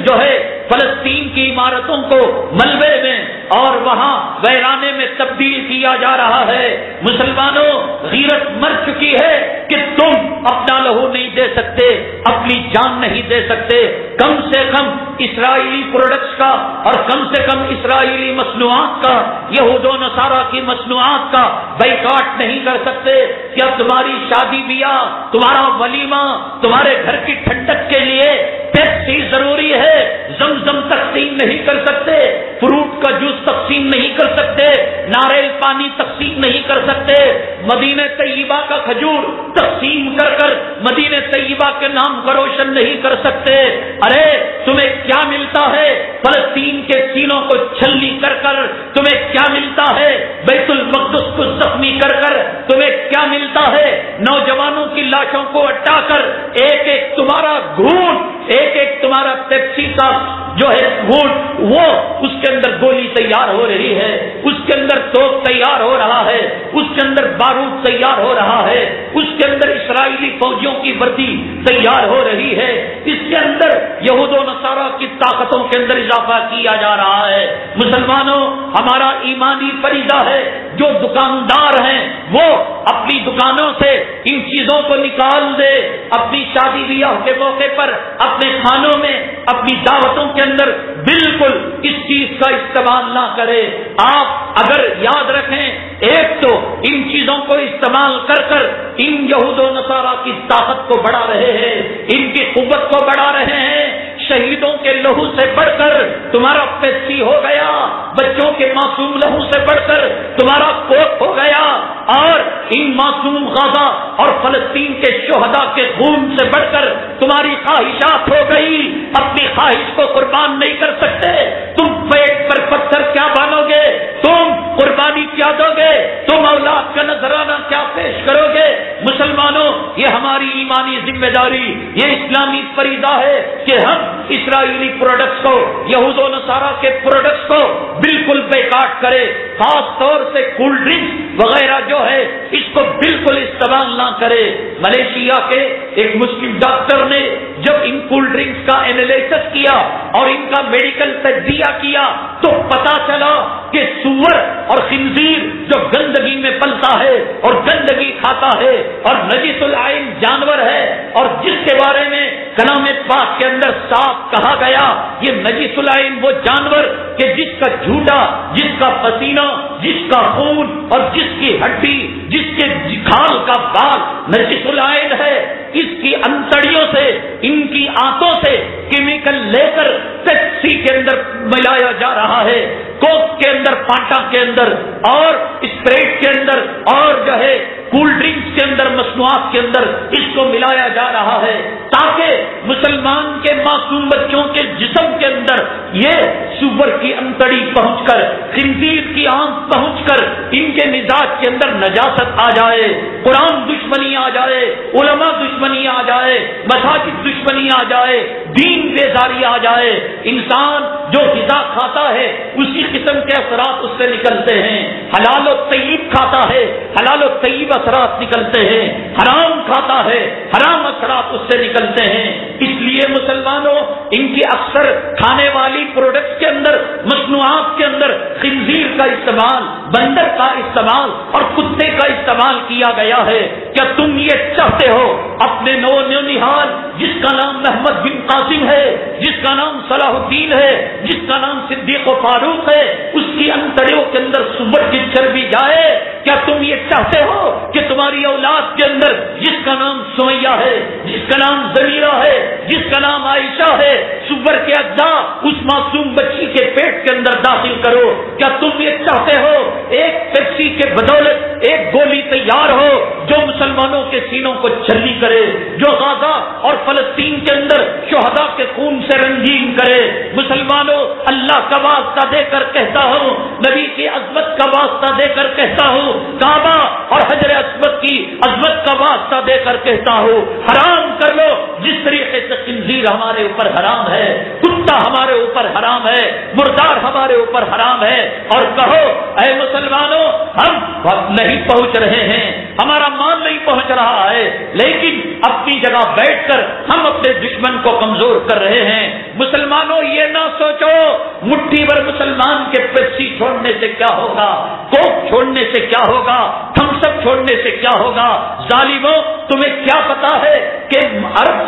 جو ہے فلسطین کی عمارتوں کو ملبے میں اور وہاں ویرانے میں تبدیل کیا جا رہا ہے۔ مسلمانوں، غیرت مر چکی ہے کہ تم اپنا لہو نہیں دے سکتے، اپنی جان نہیں دے سکتے، کم سے کم اسرائیلی پروڈکٹس کا اور کم سے کم اسرائیلی مصنوعات کا، یہود و نصارہ کی مصنوعات کا بائیکاٹ نہیں کر سکتے۔ کیا تمہاری شادی بیاہ، تمہارا ولیمہ، تمہارے گھر کی ٹھنڈک کے لیے پیپسی ضروری ہے؟ زمزم تقسیم نہیں کر سکتے، فروٹ کا جوس تقسیم نہیں کر سکتے، ناریل پانی تقسیم نہیں کر سکتے، مدینہ طیبہ کا کھجور تقسیم کر کر مدینہ طیبہ کے نام کو روشن نہیں کر سکتے۔ ارے تمہیں کیا ملتا ہے فلسطین کے سینوں کو چھلنی کر کر؟ تمہیں کیا ملتا ہے بیت المقدس کو زخمی کر کر؟ تمہیں کیا ملتا ہے نوجوانوں کی لاشوں کو ہٹا کر ایک ایک تمہارا گھونٹ، ایک ایک تمہارا پیپسی کا جو ہے گھونٹ، وہ اس کے اندر گولی تیار ہو رہی ہے، اس کے اندر توپ تیار ہو رہا ہے، اس کے اندر بارود تیار ہو رہا ہے، اس کے اندر اسرائیلی فوجیوں کی وردی تیار ہو رہی ہے، اس کے اندر یہود و نصارہ کی طاقتوں کے اندر اضافہ کیا جا رہا ہے۔ مسلمانوں، ہمارا ایمانی فریضہ ہے، جو دکاندار ہیں وہ اپنی دکانوں سے ان چیزوں کو نکال دے، اپنی شادی بیاہ کے موقع پر، اپنے کھانوں میں، اپنی دعوتوں کے اندر بالکل اس چیز کا استعمال نہ کرے۔ آپ اگر یاد رکھیں، ایک تو ان چیزوں کو استعمال کر کر ان یہود و نصارہ کی طاقت کو بڑھا رہے ہیں، ان کی قوت کو بڑھا رہے ہیں۔ شہیدوں کے لہو سے بڑھ کر تمہارا پیپسی ہو گیا، بچوں کے معصوم لہو سے بڑھ کر تمہارا کوک ہو گیا، اور ان معصوم غزہ اور فلسطین کے شہداء کے خون سے بڑھ کر تمہاری خواہشات ہو گئی۔ اپنی خواہش کو قربان نہیں کر سکتے، تم پیٹ پر پتھر کیا باندھو گے؟ تم قربانی کیا دو گے؟ تم اولاد کا نذرانہ کیا پیش کرو گے؟ مسلمانوں، یہ ہماری ایمانی ذمہ داری، یہ اسلامی فریضہ ہے کہ ہم اسرائیلی پروڈکٹس کو، یہود و نصارہ کے پروڈکٹس کو بالکل بیکاٹ کرے، خاص طور سے کولڈ ڈرنکس وغیرہ جو ہے اس کو بالکل استعمال نہ کرے۔ ملیشیا کے ایک مسلم ڈاکٹر نے جب ان کولڈ ڈرنکس کا انالیسس کیا اور ان کا میڈیکل تجزیہ کیا تو پتا چلا کہ سور اور خنزیر جو گندگی میں پلتا ہے اور گندگی کھاتا ہے اور نجس العین جانور ہے، اور جس کے بارے میں کلام پاک کے اندر صاف کہا گیا، یہ نجس العین وہ جانور کہ جس کا جھوٹا، جس کا پسینہ، جس کا خون اور جس کی ہڈی جس کے کھال کا بال نجس العین ہے، اس کی انتڑیوں سے، ان کی آنتوں سے کیمیکل لے کر پیپسی کے اندر ملایا جا رہا ہے، کوک کے اندر، فانٹا کے اندر اور اسپرائٹ کے اندر اور جو ہے کول ڈرنکس کے اندر، مصنوعات کے اندر اس کو ملایا جا رہا ہے تاکہ مسلمان کے معصوم بچوں کے جسم کے اندر یہ سور کی انتڑی پہنچ کر، خنزیر کی آنکھ پہنچ کر ان کے مزاج کے اندر نجاست آ جائے، قرآن دشمنی آ جائے، علماء دشمنی آ جائے، مساجد دشمنی آ جائے، دین بیزاری آ جائے۔ انسان جو غذا کھاتا ہے اسی قسم کے اثرات اس سے نکلتے ہیں، حلال و طیب کھاتا ہے، حلال و طیب اثرات نکلتے ہیں، حرام کھاتا ہے، حرام اثرات اس سے نکلتے ہیں۔ اس لیے مسلمانوں ان کی اکثر کھانے والی پروڈکٹس کے اندر، مصنوعات کے اندر خنزیر کا استعمال، بندر کا استعمال اور کتے کا استعمال کیا گیا ہے۔ کیا تم یہ چاہتے ہو اپنے نونہال جس کا نام محمد بن قاسم ہے، جس کا نام صلاح الدین ہے، جس کا نام صدیق و فاروق ہے، اس کی انتڑیوں کے اندر سور کی چربی جائے؟ کیا تم یہ چاہتے ہو کہ تمہاری اولاد کے اندر جس کا نام سمیہ ہے، جس کا نام زمیرہ ہے، جس کا نام عائشہ ہے، سور کے اجزاء اس معصوم بچی کے پیٹ کے اندر داخل کرو؟ کیا تم یہ چاہتے ہو ایک پیپسی کے بدولت ایک گولی تیار ہو جو مسلمانوں کے سینوں کو چھلی کرے، جو غزہ اور فلسطین کے اندر شہداء کے خون سے رنگین کرے؟ مسلمانوں، اللہ کا واسطہ دے کر کہتا ہوں، نبی کی عظمت کا واسطہ دے کر کہتا ہوں، کعبہ اور حجر اسود کی عظمت کا واسطہ دے کر کہتا ہوں، حرام کر لو جس طریقے سے خنزیر ہمارے اوپر حرام ہے، کتا ہمارے اوپر حرام ہے، مردار ہمارے اوپر حرام ہے، اور کہو اے مسلمانوں ہم وقت نہیں پہنچ رہے ہیں، ہمارا مال نہیں پہنچ رہا ہے، لیکن اپنی جگہ بیٹھ کر ہم اپنے دشمن کو کمزور کر رہے ہیں۔ مسلمانوں یہ نہ سوچو مٹھی بھر مسلمان کے پیپسی چھوڑنے سے کیا ہوگا، کوک چھوڑنے سے کیا ہوگا، تھمس اپ چھوڑنے سے کیا ہوگا۔ ظالموں، تمہیں کیا پتا ہے کہ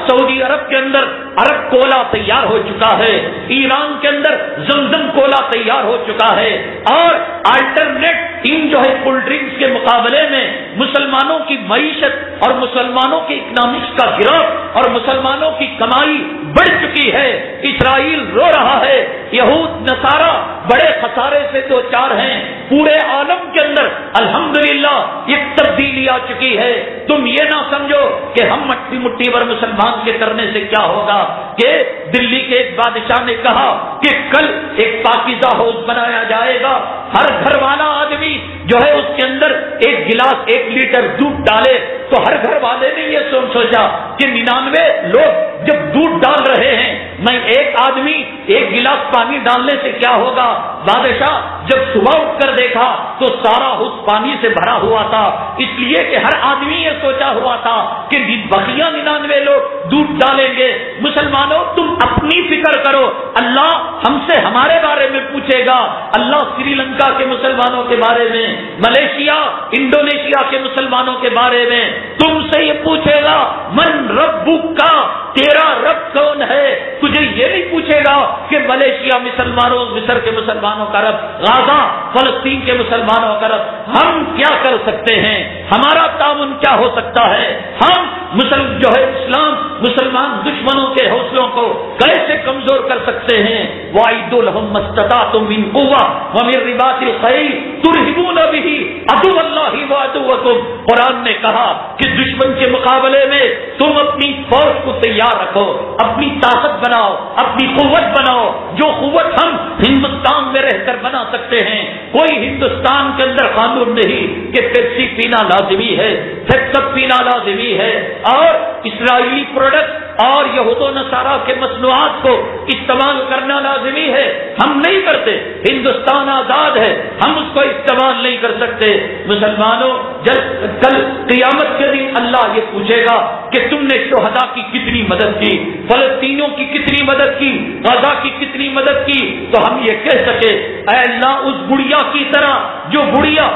سعودی عرب کے اندر عرب کولا تیار ہو چکا ہے، ایران کے اندر زمزم کولا تیار ہو چکا ہے، اور الٹرنیٹ ان جو ہے کولڈ ڈرنکس کے مقابلے میں مسلمانوں کی معیشت اور مسلمانوں کے اکنامکس کا گراف اور مسلمانوں کی کمائی بڑھ چکی ہے۔ اسرائیل رو رہا ہے، یہود نصارہ بڑے خسارے سے دو چار ہیں، پورے عالم کے اندر الحمدللہ ایک تبدیلی آ چکی ہے۔ تم یہ نہ سمجھو کہ ہم مٹھی بھر مسلمان کے کرنے سے کیا ہوگا، کہ دلی کے ایک بادشاہ نے کہا کہ کل ایک پاکیزہ ہاؤس بنایا جائے گا، ہر گھر والا آدمی جو ہے اس کے اندر ایک گلاس 1 لیٹر دودھ ڈالے، تو ہر گھر والے نے یہ سوچا کہ 99 لوگ جب دودھ ڈال رہے ہیں، میں ایک آدمی 1 گلاس پانی ڈالنے سے کیا ہوگا؟ بادشاہ جب صبح اٹھ کر دیکھا تو سارا حوض پانی سے بھرا ہوا تھا، اس لیے کہ ہر آدمی یہ سوچا ہوا تھا کہ بقیہ 99 لوگ دودھ ڈالیں گے۔ مسلمانوں، تم اپنی فکر کرو، اللہ ہم سے ہمارے بارے میں پوچھے گا، اللہ سری لنکا کے مسلمانوں کے بارے میں، ملیشیا، انڈونیشیا کے مسلمانوں کے بارے میں تم سے یہ پوچھے گا، من ربک کا، تیرا رب کون ہے؟ تجھے یہ نہیں پوچھے گا کہ ملیشیا مسلمانوں، مصر کے مسلمانوں کا رب، غزہ فلسطین کے مسلمانوں کا رب۔ ہم کیا کر سکتے ہیں؟ ہمارا تعاون کیا ہو سکتا ہے؟ ہم جو ہے اسلام مسلمان دشمنوں کے حوصلوں کو کیسے کمزور کر سکتے ہیں؟ وَأَعِدُّوا لَهُم مَّا اسْتَطَعْتُم مِّن قُوَّةٍ وَمِن رِّبَاطِ الْخَيْلِ تُرْهِبُونَ بِهِ عَدُوَّ اللَّهِ وَعَدُوَّكُمْ۔ قرآن نے کہا کہ دشمن کے مقابلے میں تم اپنی فوج کو تیار رکھو، اپنی طاقت بناؤ، اپنی قوت بناؤ، جو قوت ہم ہندوستان میں رہ کر بنا سکتے ہیں۔ کوئی ہندوستان کے اندر قانون نہیں کہ پیپسی پینا لازمی ہے، سیپس اپ پینا لازمی ہے، اور اسرائیلی پروڈکٹ اور یہود و نصارہ کے مصنوعات کو استعمال کرنا لازمی ہے۔ ہم نہیں کرتے، ہندوستان آزاد ہے، ہم اس کو استعمال نہیں کر سکتے۔ مسلمانوں، کل قیامت کے دن اللہ یہ پوچھے گا کہ تم نے شہداء کی کتنی مدد کی، فلسطینیوں کی کتنی مدد کی، غزہ کی کتنی مدد کی، تو ہم یہ کہہ سکے اے اللہ اس گڑیا کی طرح جو گڑیا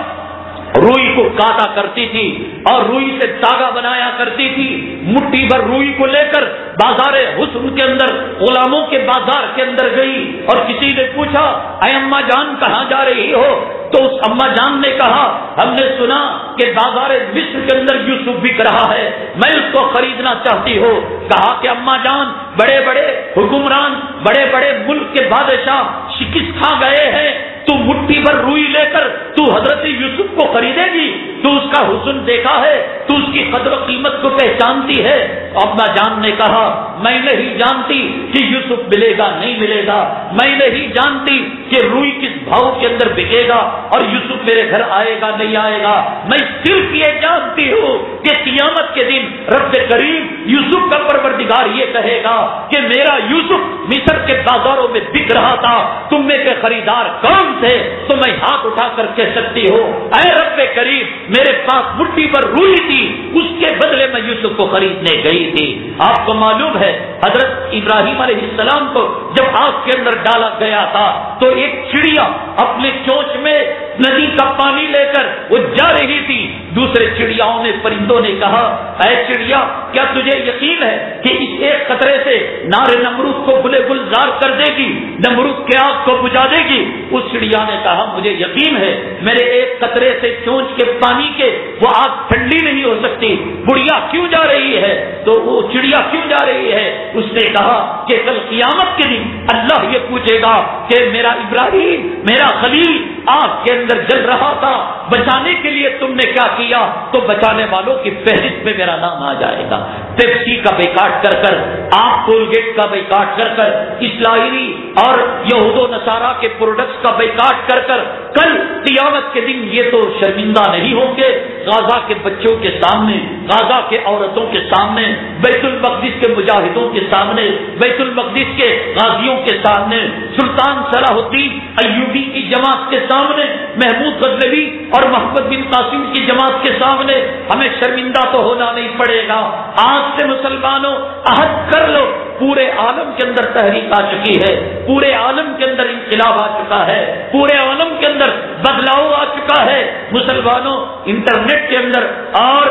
روئی کو کاٹا کرتی تھی اور روئی سے داغا بنایا کرتی تھی. مٹھی بھر روئی کو لے کر بازار حسن کے اندر، غلاموں کے بازار کے اندر گئی اور کسی نے پوچھا اے اماں جان کہاں جا رہی ہو؟ تو اس اماں جان نے کہا ہم نے سنا کہ بازار مصر کے اندر یوسف بک رہا ہے، میں اس کو خریدنا چاہتی ہوں. کہا کہ اماں جان بڑے بڑے حکمران، بڑے بڑے ملک کے بادشاہ شکست کھا گئے ہیں، تو مٹھی بھر روئی لے کر تو حضرت یوسف کو خریدے گی؟ تو اس کا حسن دیکھا ہے، تو اس کی قدر و قیمت کو پہچانتی ہے؟ اماں جان نے کہا میں نہیں جانتی کہ یوسف ملے گا نہیں ملے گا، میں نہیں جانتی کہ روئی کس بھاؤ کے اندر بکے گا اور یوسف میرے گھر آئے گا نہیں آئے گا. میں صرف یہ جانتی ہوں کہ قیامت کے دن رب کریم یوسف کا پروردگار یہ کہے گا کہ میرا یوسف مصر کے بازاروں میں بک رہا تھا، تم میں کے خریدار کون تھے؟ تو میں ہاتھ اٹھا کر کہہ سکتی ہوں اے رب کریم میرے پاس مٹھی پر روئی تھی، اس کے بدلے میں یوسف کو خریدنے گئی تھی. آپ کو معلوم ہے حضرت ابراہیم علیہ السلام کو جب آگ کے اندر ڈالا گیا تھا تو ایک چڑیا اپنے چونچ میں ندی کا پانی لے کر وہ جا رہی تھی. دوسرے چڑیاؤں نے، پرندوں نے کہا اے چڑیا کیا تجھے یقین ہے کہ اس ایک قطرے سے نار نمرود کو گلے گلزار کر دے گی، نمرود کے آگ کو بجھا دے گی؟ اس چڑیا نے کہا مجھے یقین ہے، میرے ایک قطرے سے چونچ کے پانی کے وہ آگ ٹھنڈی نہیں ہو سکتی. بڑھیا کیوں جا رہی ہے؟ تو وہ چڑیا کیوں جا رہی ہے؟ اس نے کہا کہ کل قیامت کے دن اللہ یہ پوچھے گا کہ میرا ابراہیم، میرا خلیل آگ کے اندر جل رہا تھا، بچانے کے لیے تم نے کیا کیا؟ تو بچانے والوں کی فہرست میں میرا نام آ جائے گا. پیپسی کا بیکاٹ کر کر، آپ کولگیٹ کا بیکاٹ کر کر، اسرائیلی اور یہود و نصارہ کے پروڈکٹس کا بیکاٹ کر کر، کل قیامت کے دن یہ تو شرمندہ نہیں ہوں گے غازہ کے بچوں کے سامنے، غازہ کے عورتوں کے سامنے، بیت المقدس کے مجاہدوں کے سامنے، بیت المقدس کے غازیوں کے سامنے، سلطان صلاح الدین ایوبی کی جماعت کے سامنے، محمود غزنوی اور محمد بن قاسم کی جماعت کے سامنے ہمیں شرمندہ تو ہونا نہیں پڑے گا. آج سے مسلمانوں عہد کر لو، پورے عالم کے اندر تحریک آ چکی ہے، پورے عالم کے اندر انقلاب آ چکا ہے، پورے عالم کے اندر بدلاؤ آ چکا ہے. مسلمانوں انٹرنیٹ کے اندر اور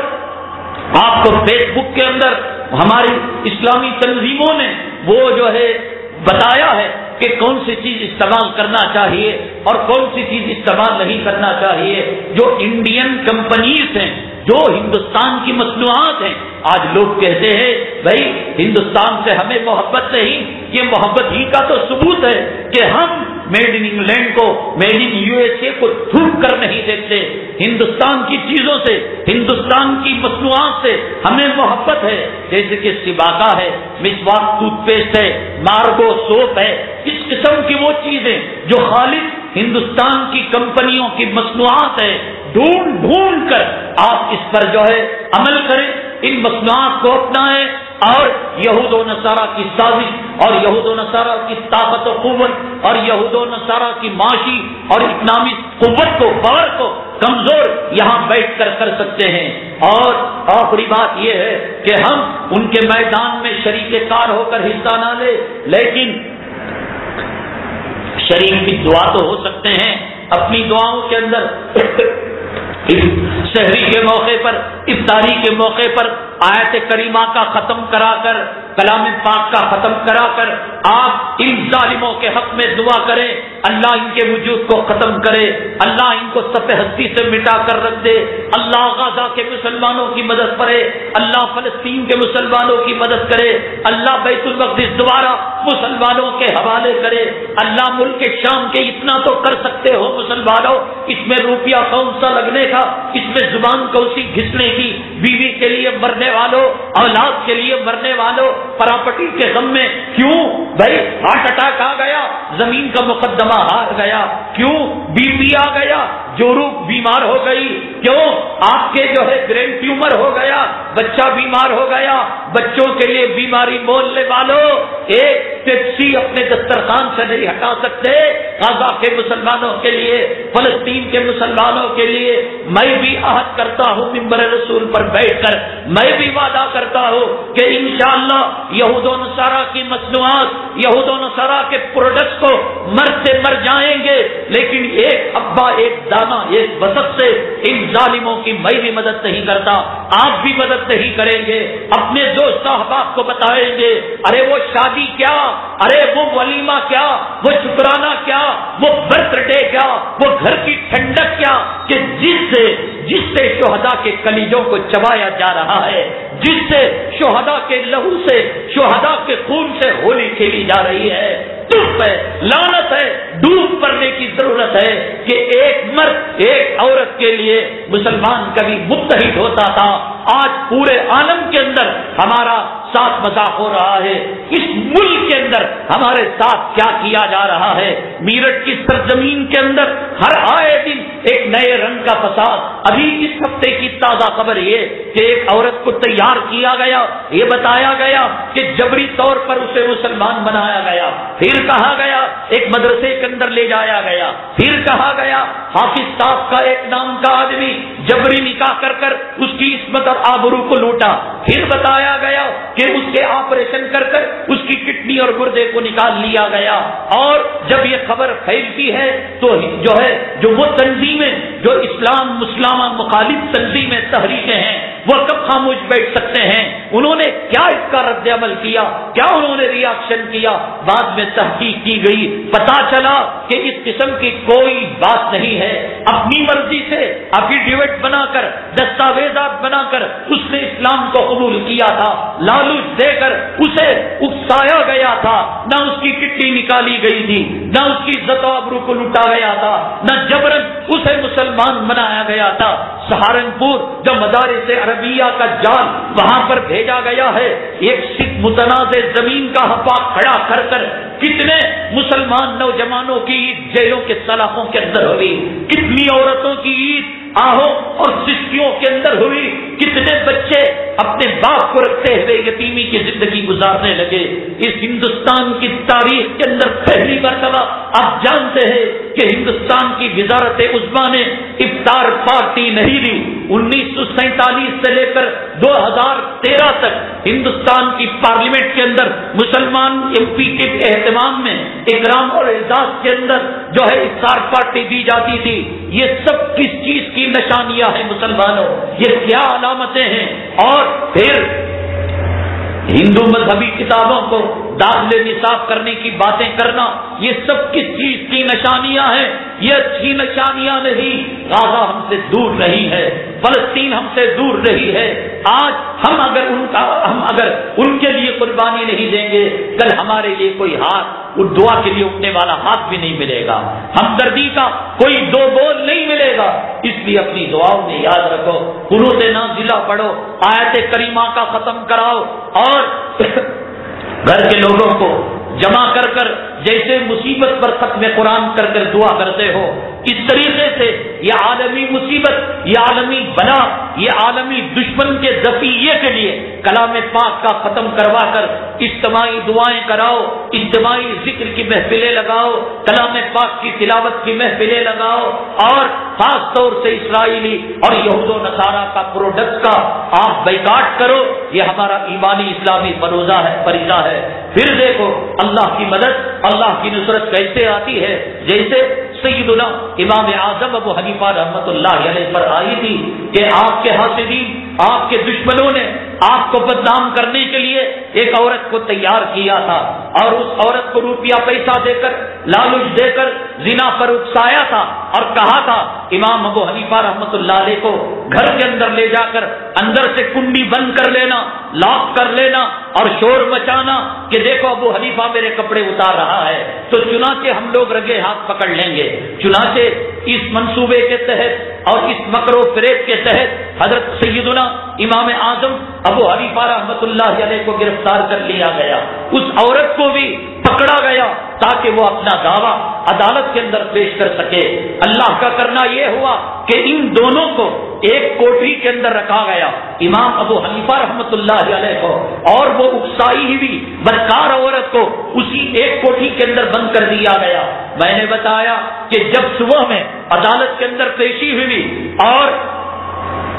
آپ کو فیس بک کے اندر ہماری اسلامی تنظیموں نے وہ جو ہے بتایا ہے کہ کون سی چیز استعمال کرنا چاہیے اور کون سی چیز استعمال نہیں کرنا چاہیے. جو انڈین کمپنیز ہیں، جو ہندوستان کی مصنوعات ہیں، آج لوگ کہتے ہیں بھائی ہندوستان سے ہمیں محبت نہیں. یہ محبت ہی کا تو ثبوت ہے کہ ہم میڈ ان انگلینڈ کو، made in U S A کو تھوک کر نہیں دیکھتے. ہندوستان کی چیزوں سے، ہندوستان کی مصنوعات سے ہمیں محبت ہے. جیسے کہ سباکا ہے، مسواک ٹوتھ پیسٹ ہے، مارگو سوپ ہے، اس قسم کی وہ چیزیں جو خالص ہندوستان کی کمپنیوں کی مصنوعات ہے، ڈھونڈ ڈھونڈ کر آپ اس پر جو ہے عمل کریں، ان مصنوعات کو اپنائیں اور یہود و نصارہ کی سازش اور یہود و نصارہ کی طاقت و قوت اور یہود و نصارہ کی معاشی اور اکنامی قوت کو، پاور کو کمزور یہاں بیٹھ کر کر سکتے ہیں. اور آخری بات یہ ہے کہ ہم ان کے میدان میں شریک کار ہو کر حصہ نہ لیں، لیکن شریک بھی دعا تو ہو سکتے ہیں. اپنی دعاؤں کے اندر سحری کے موقع پر، افطاری کے موقع پر آیت کریمہ کا ختم کرا کر، کلام پاک کا ختم کرا کر آپ ان ظالموں کے حق میں دعا کریں، اللہ ان کے وجود کو ختم کرے، اللہ ان کو صف ہستی سے مٹا کر رکھ دے، اللہ غزہ کے مسلمانوں کی مدد کرے، اللہ فلسطین کے مسلمانوں کی مدد کرے، اللہ بیت المقدس دوبارہ مسلمانوں کے حوالے کرے، اللہ ملک شام کے اتنا تو کر سکتے ہو مسلمانوں، اس میں روپیہ کون سا لگنے کا، اس میں زبان کون سی گھسنے کی، بیوی کے لیے مرنے والوں، اولاد کے لیے مرنے والوں، پراپرٹی کے غم میں کیوں بھائی ہارٹ اٹیک آ گیا، زمین کا مقدمہ ہار گیا، کیوں بی پی آ گیا، جوروگ بیمار ہو گئی، کیوں آپ کے جو ہے برین ٹیومر ہو گیا، بچہ بیمار ہو گیا، بچوں کے لیے بیماری بولنے والوں ایک پیپسی اپنے دسترخوان سے نہیں ہٹا سکتے. غزہ کے مسلمانوں کے لیے، فلسطین کے مسلمانوں کے لیے میں بھی عہد کرتا ہوں منبر رسول پر بیٹھ کر، میں بھی وعدہ کرتا ہوں کہ انشاءاللہ یہود و نصارہ کی مصنوعات یہود و نصارا کے پروڈکٹس کو مرد سے مر جائیں گے، لیکن ایک ابا ایک دانا ایک وسط سے ان ظالموں کی میں بھی مدد نہیں کرتا، آپ بھی مدد نہیں کریں گے، اپنے دوست احباب کو بتائیں گے ارے وہ شادی کیا، ارے وہ ولیمہ کیا، وہ شکرانہ کیا، وہ برتھ ڈے کیا، وہ گھر کی ٹھنڈک کیا کہ جس سے شہداء کے کلیجوں کو چبایا جا رہا ہے، جس سے شہداء کے لہو سے شہداء کے خون سے ہولی کھیلی جا رہی ہے۔ تف ہے، لعنت ہے، ڈوب پڑنے کی ضرورت ہے کہ ایک مرد ایک عورت کے لیے مسلمان کبھی متحد ہوتا تھا، آج پورے عالم کے اندر ہمارا ساتھ مذاق ہو رہا ہے، اس ملک کے اندر ہمارے ساتھ کیا کیا جا رہا ہے۔ میرٹھ کی سرزمین کے اندر ہر آئے دن ایک نئے رنگ کا فساد۔ ابھی اس ہفتے کی تازہ خبر یہ کہ ایک عورت کو تیار کیا گیا، یہ بتایا گیا کہ جبری طور پر اسے مسلمان بنایا گیا، پھر کہا گیا ایک مدرسے کے اندر لے جایا گیا، پھر کہا گیا حافظ صاحب کا ایک نام کا آدمی جبری نکاح کر اس کی عصمت اور آبرو کو لوٹا، پھر بتایا گیا کہ اس کے آپریشن کر اس کی کڈنی اور گردے کو نکال لیا گیا۔ اور جب یہ خبر پھیلتی ہے تو جو وہ تنظیمیں جو اسلام مسلمہ مخالف تنظیمیں تحریکیں ہیں وہ کب خاموش بیٹھ سکتے ہیں؟ انہوں نے کیا اس کا رد عمل کیا، کیا انہوں نے ری ایکشن کیا؟ بعد میں تحقیق کی گئی، پتا چلا کہ اس قسم کی کوئی بات نہیں ہے، اپنی مرضی سے افیڈیوٹ بنا کر دستاویزات بنا کر اس نے اسلام کو قبول کیا تھا، لالچ دے کر اسے اکسایا گیا تھا، نہ اس کی کٹی نکالی گئی تھی، نہ اس کی عزت و آبرو کو لوٹا گیا تھا، نہ جبرن اسے مسلمان بنایا گیا تھا۔ سہارنپور جو مدارس عربیہ کا جال وہاں پر بھیجا گیا ہے، ایک سکھ متنازع زمین کا حقاق کھڑا کر کتنے مسلمان نوجوانوں کی عید جیلوں کے سلاخوں کے اندر ہوئی، کتنی عورتوں کی عید آہوں اور سسکیوں کے اندر ہوئی، کتنے بچے اپنے باپ کو رکھتے ہوئے یتیمی کی زندگی گزارنے لگے۔ اس ہندوستان کی تاریخ کے اندر پہلی مرتبہ آپ جانتے ہیں کہ ہندوستان کی وزارت عظمیٰ نے افطار پارٹی نہیں دی۔ 1947 سے لے کر 2013 تک ہندوستان کی پارلیمنٹ کے اندر مسلمان ایم پی کے اہتمام میں اکرام اور اعزاز کے اندر جو ہے افطار پارٹی دی جاتی تھی۔ یہ سب کس چیز کی نشانیاں ہیں مسلمانوں؟ یہ کیا علامتیں ہیں؟ اور پھر ہندو مذہبی کتابوں کو داخلے نصاب کرنے کی باتیں کرنا، یہ سب کس چیز کی نشانیاں ہیں؟ یہ اچھی نشانیاں نہیں۔ غزہ ہم سے دور نہیں ہے، فلسطین ہم سے دور نہیں ہے۔ آج ہم اگر ان کے لیے قربانی نہیں دیں گے، کل ہمارے لیے کوئی ہاتھ دعا کے لیے اٹھنے والا ہاتھ بھی نہیں ملے گا، ہمدردی کا کوئی دو بول نہیں ملے گا۔ اس لیے اپنی دعاؤں میں یاد رکھو، قنوت نازلہ پڑھو، آیت کریمہ کا ختم کراؤ، اور گھر کے لوگوں کو جمع کر جیسے مصیبت پر ختم قرآن کر دعا کرتے ہو، اس طریقے سے یہ عالمی مصیبت، یہ عالمی بلا، یہ عالمی دشمن کے دفیع کے لیے کلام پاک کا ختم کروا کر اجتماعی دعائیں کراؤ، اجتماعی ذکر کی محفلیں لگاؤ، کلام پاک کی تلاوت کی محفلیں لگاؤ، اور خاص طور سے اسرائیلی اور یہود و نصارہ کا پروڈکٹ کا آپ بائیکاٹ کرو۔ یہ ہمارا ایمانی اسلامی فریضہ ہے۔ پھر دیکھو اللہ کی مدد، اللہ کی نصرت کیسے آتی ہے، جیسے سیدنا امام اعظم ابو حنیفہ رحمۃ اللہ علیہ پر آئی تھی کہ آپ کے حاسدین، آپ کے دشمنوں نے آپ کو بدنام کرنے کے لیے ایک عورت کو تیار کیا تھا، اور اس عورت کو روپیہ پیسہ دے کر، لالچ دے کر زنا پر اکسایا تھا، اور کہا تھا امام ابو حنیفہ رحمۃ اللہ علیہ کو گھر کے اندر لے جا کر اندر سے کنڈی بند کر لینا، لاک کر لینا، اور شور مچانا کہ دیکھو ابو حنیفہ میرے کپڑے اتار رہا ہے، تو چنانچہ ہم لوگ رگے ہاتھ پکڑ لیں گے۔ چنانچہ اس منصوبے کے تحت اور اس مکر و فریب کے تحت حضرت سیدنا امام اعظم ابو حنیفہ رحمۃ اللہ علیہ کو گرفتار کر لیا گیا، اس عورت کو بھی پکڑا گیا تاکہ وہ اپنا دعویٰ عدالت کے اندر پیش کر سکے۔ اللہ کا کرنا یہ ہوا کہ ان دونوں کو ایک کوٹری کے اندر رکھا گیا، امام ابو حنیفہ رحمۃ اللہ علیہ کو اور وہ اکسائی ہوئی بدکار عورت کو اسی ایک کوٹری کے اندر بند کر دیا گیا۔ میں نے بتایا کہ جب صبح میں عدالت کے اندر پیشی ہوئی اور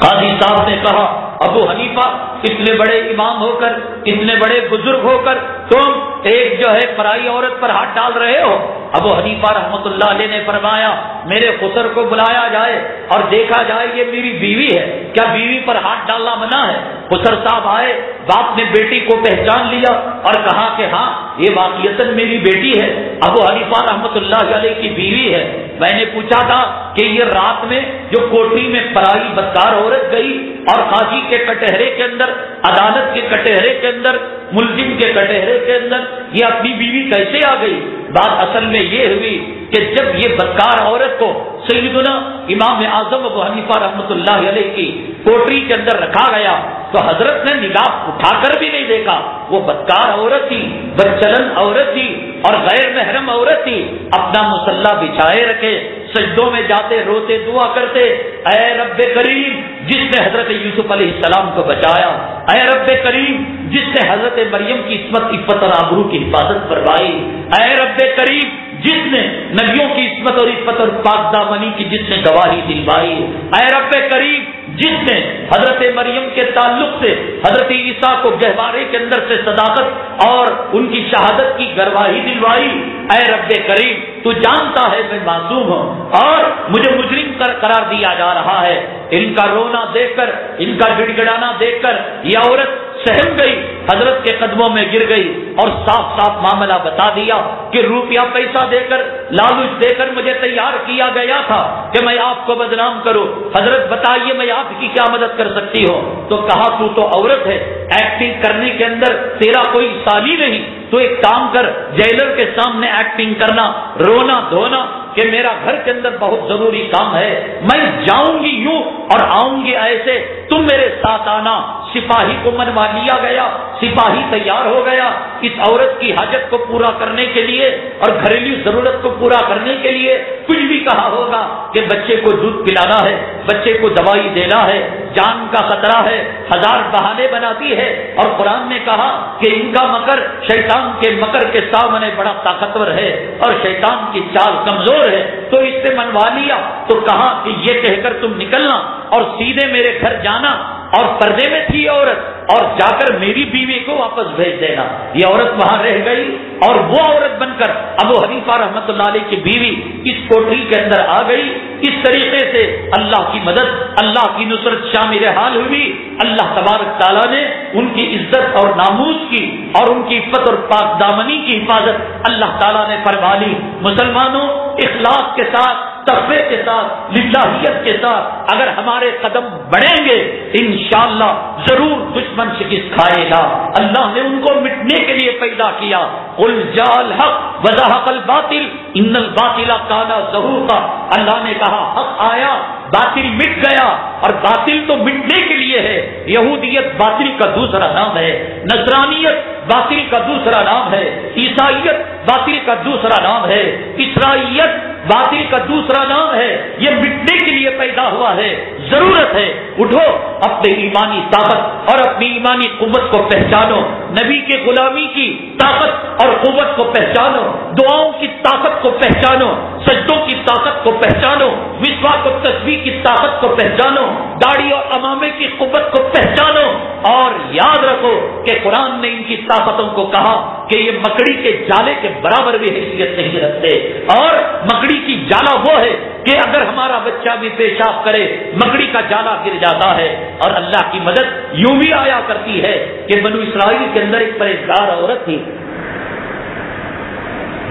قاضی صاحب نے کہا ابو حنیفہ اتنے بڑے امام ہو کر، اتنے بڑے بزرگ ہو کر تم ایک جو ہے پرائی عورت پر ہاتھ ڈال رہے ہو؟ ابو حنیفہ رحمۃ اللہ علیہ نے فرمایا میرے خسر کو بلایا جائے اور دیکھا جائے یہ میری بیوی ہے، کیا بیوی پر ہاتھ ڈالنا منع ہے؟ خسر صاحب آئے، باپ نے بیٹی کو پہچان لیا اور کہا کہ ہاں یہ واقعتاً میری بیٹی ہے، ابو حنیفہ رحمۃ اللہ علیہ کی بیوی ہے۔ میں نے پوچھا تھا کہ یہ رات میں جو کوٹری میں پرائی بدکار عورت گئی اور قاضی کے کٹہرے کے اندر، عدالت کے کٹہرے کے اندر، ملزم کے کٹہرے کے اندر یہ اپنی بیوی کیسے آ گئی؟ بات اصل میں یہ ہوئی کہ جب یہ بدکار عورت کو سیدنا امام اعظم ابو حنیفہ رحمۃ اللہ علیہ کی کوٹری کے اندر رکھا گیا تو حضرت نے نگاہ اٹھا کر بھی نہیں دیکھا، وہ بدکار عورت تھی، بدچلن عورت تھی اور غیر محرم عورت تھی، اپنا مصلی بچھائے رکھے، سجدوں میں جاتے روتے دعا کرتے، اے رب کریم جس نے حضرت یوسف علیہ السلام کو بچایا، اے رب کریم جس نے حضرت مریم کی عفت اور آبرو کی حفاظت فرمائی، اے رب کریم جس نے نبیوں کی عصمت اور عفت اور پاک دامنی کی جس نے گواہی دلوائی، اے رب کریم جس نے حضرت مریم کے تعلق سے حضرت عیسیٰ کو گہوارے کے اندر سے صداقت اور ان کی شہادت کی گواہی دلوائی، اے رب کریم تو جانتا ہے میں معصوم ہوں اور مجھے مجرم قرار دیا جا رہا ہے۔ ان کا رونا دیکھ کر، ان کا گڑ گڑانا دیکھ کر یہ عورت سہم گئی، حضرت کے قدموں میں گر گئی اور صاف صاف معاملہ بتا دیا کہ روپیہ پیسہ دے کر، لالچ دے کر مجھے تیار کیا گیا تھا کہ میں آپ کو بدنام کروں، حضرت بتائیے میں آپ کی کیا مدد کر سکتی ہوں؟ تو کہا تو عورت ہے، ایکٹنگ کرنے کے اندر تیرا کوئی سالی نہیں، تو ایک کام کر، جیلر کے سامنے ایکٹنگ کرنا، رونا دھونا کہ میرا گھر کے اندر بہت ضروری کام ہے، میں جاؤں گی یوں اور آؤں گی ایسے، تم میرے ساتھ آنا۔ سپاہی کو منوا لیا گیا، سپاہی تیار ہو گیا اس عورت کی حاجت کو پورا کرنے کے لیے اور گھریلو ضرورت کو پورا کرنے کے لیے۔ کچھ بھی کہا ہوگا کہ بچے کو دودھ پلانا ہے، بچے کو دوائی دینا ہے، جان کا خطرہ ہے، ہزار بہانے بناتی ہے، اور قرآن نے کہا کہ ان کا مکر شیطان کے مکر کے سامنے بڑا طاقتور ہے اور شیطان کی چال کمزور ہے، تو اس سے منوا لیا تو کہا کہ یہ کہہ کر تم نکلنا اور سیدھے میرے گھر جانا، اور پردے میں تھی عورت، اور جا کر میری بیوی کو واپس بھیج دینا۔ یہ عورت وہاں رہ گئی اور وہ عورت بن کر ابو حنیفہ رحمۃ اللہ علیہ کی بیوی اس کوٹری کے اندر آ گئی۔ اس طریقے سے اللہ کی مدد، اللہ کی نصرت شامل حال ہوئی۔ اللہ تبارک تعالیٰ نے ان کی عزت اور ناموس کی اور ان کی عفت اور پاک دامنی کی حفاظت اللہ تعالیٰ نے فرما لی۔ مسلمانوں، اخلاص کے ساتھ، تقوی کے ساتھ، للہیت کے ساتھ اگر ہمارے قدم بڑھیں گے انشاءاللہ ضرور دشمن شکست کھائے گا۔ اللہ نے ان کو مٹنے کے لیے پیدا کیا۔ قل جاء الحق وزهق الباطل ان الباطل كان زهوقا۔ اللہ نے کہا حق آیا، باطل مٹ گیا، اور باطل تو مٹنے کے لیے ہے۔ یہودیت باطل کا دوسرا نام ہے، نصرانیت باطل کا دوسرا نام ہے، عیسائیت باطل کا دوسرا نام ہے، اسرائیلیت باطل کا دوسرا نام ہے۔ یہ مٹنے کے لیے پیدا ہوا ہے۔ ضرورت ہے اٹھو، اپنے ایمانی طاقت اور اپنی ایمانی قوت کو پہچانو، نبی کے غلامی کی طاقت اور قوت کو پہچانو، دعاؤں کی طاقت کو پہچانو، سجدوں کی طاقت کو پہچانو، مسواک و تسبیح کی طاقت کو پہچانو، داڑھی اور امامے کی قوت کو پہچانو، اور یاد رکھو کہ قرآن نے ان کی طاقتوں کو کہا کہ یہ مکڑی کے جالے کے برابر بھی حیثیت نہیں رکھتے، اور مکڑی کی جالا وہ ہے کہ اگر ہمارا بچہ بھی پیشاب کرے مکڑی کا جالا گر جاتا ہے۔ اور اللہ کی مدد یوں بھی آیا کرتی ہے کہ بنو اسرائیل کے اندر ایک پرہیزگار عورت تھی،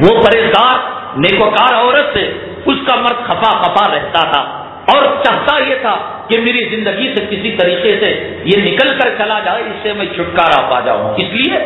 وہ پرہیزگار نیکوکار عورت سے اس کا مرد خفا رہتا تھا اور چاہتا یہ تھا کہ میری زندگی سے کسی طریقے سے یہ نکل کر چلا جائے، اس سے میں چھٹکارا پا جاؤں۔ اس لیے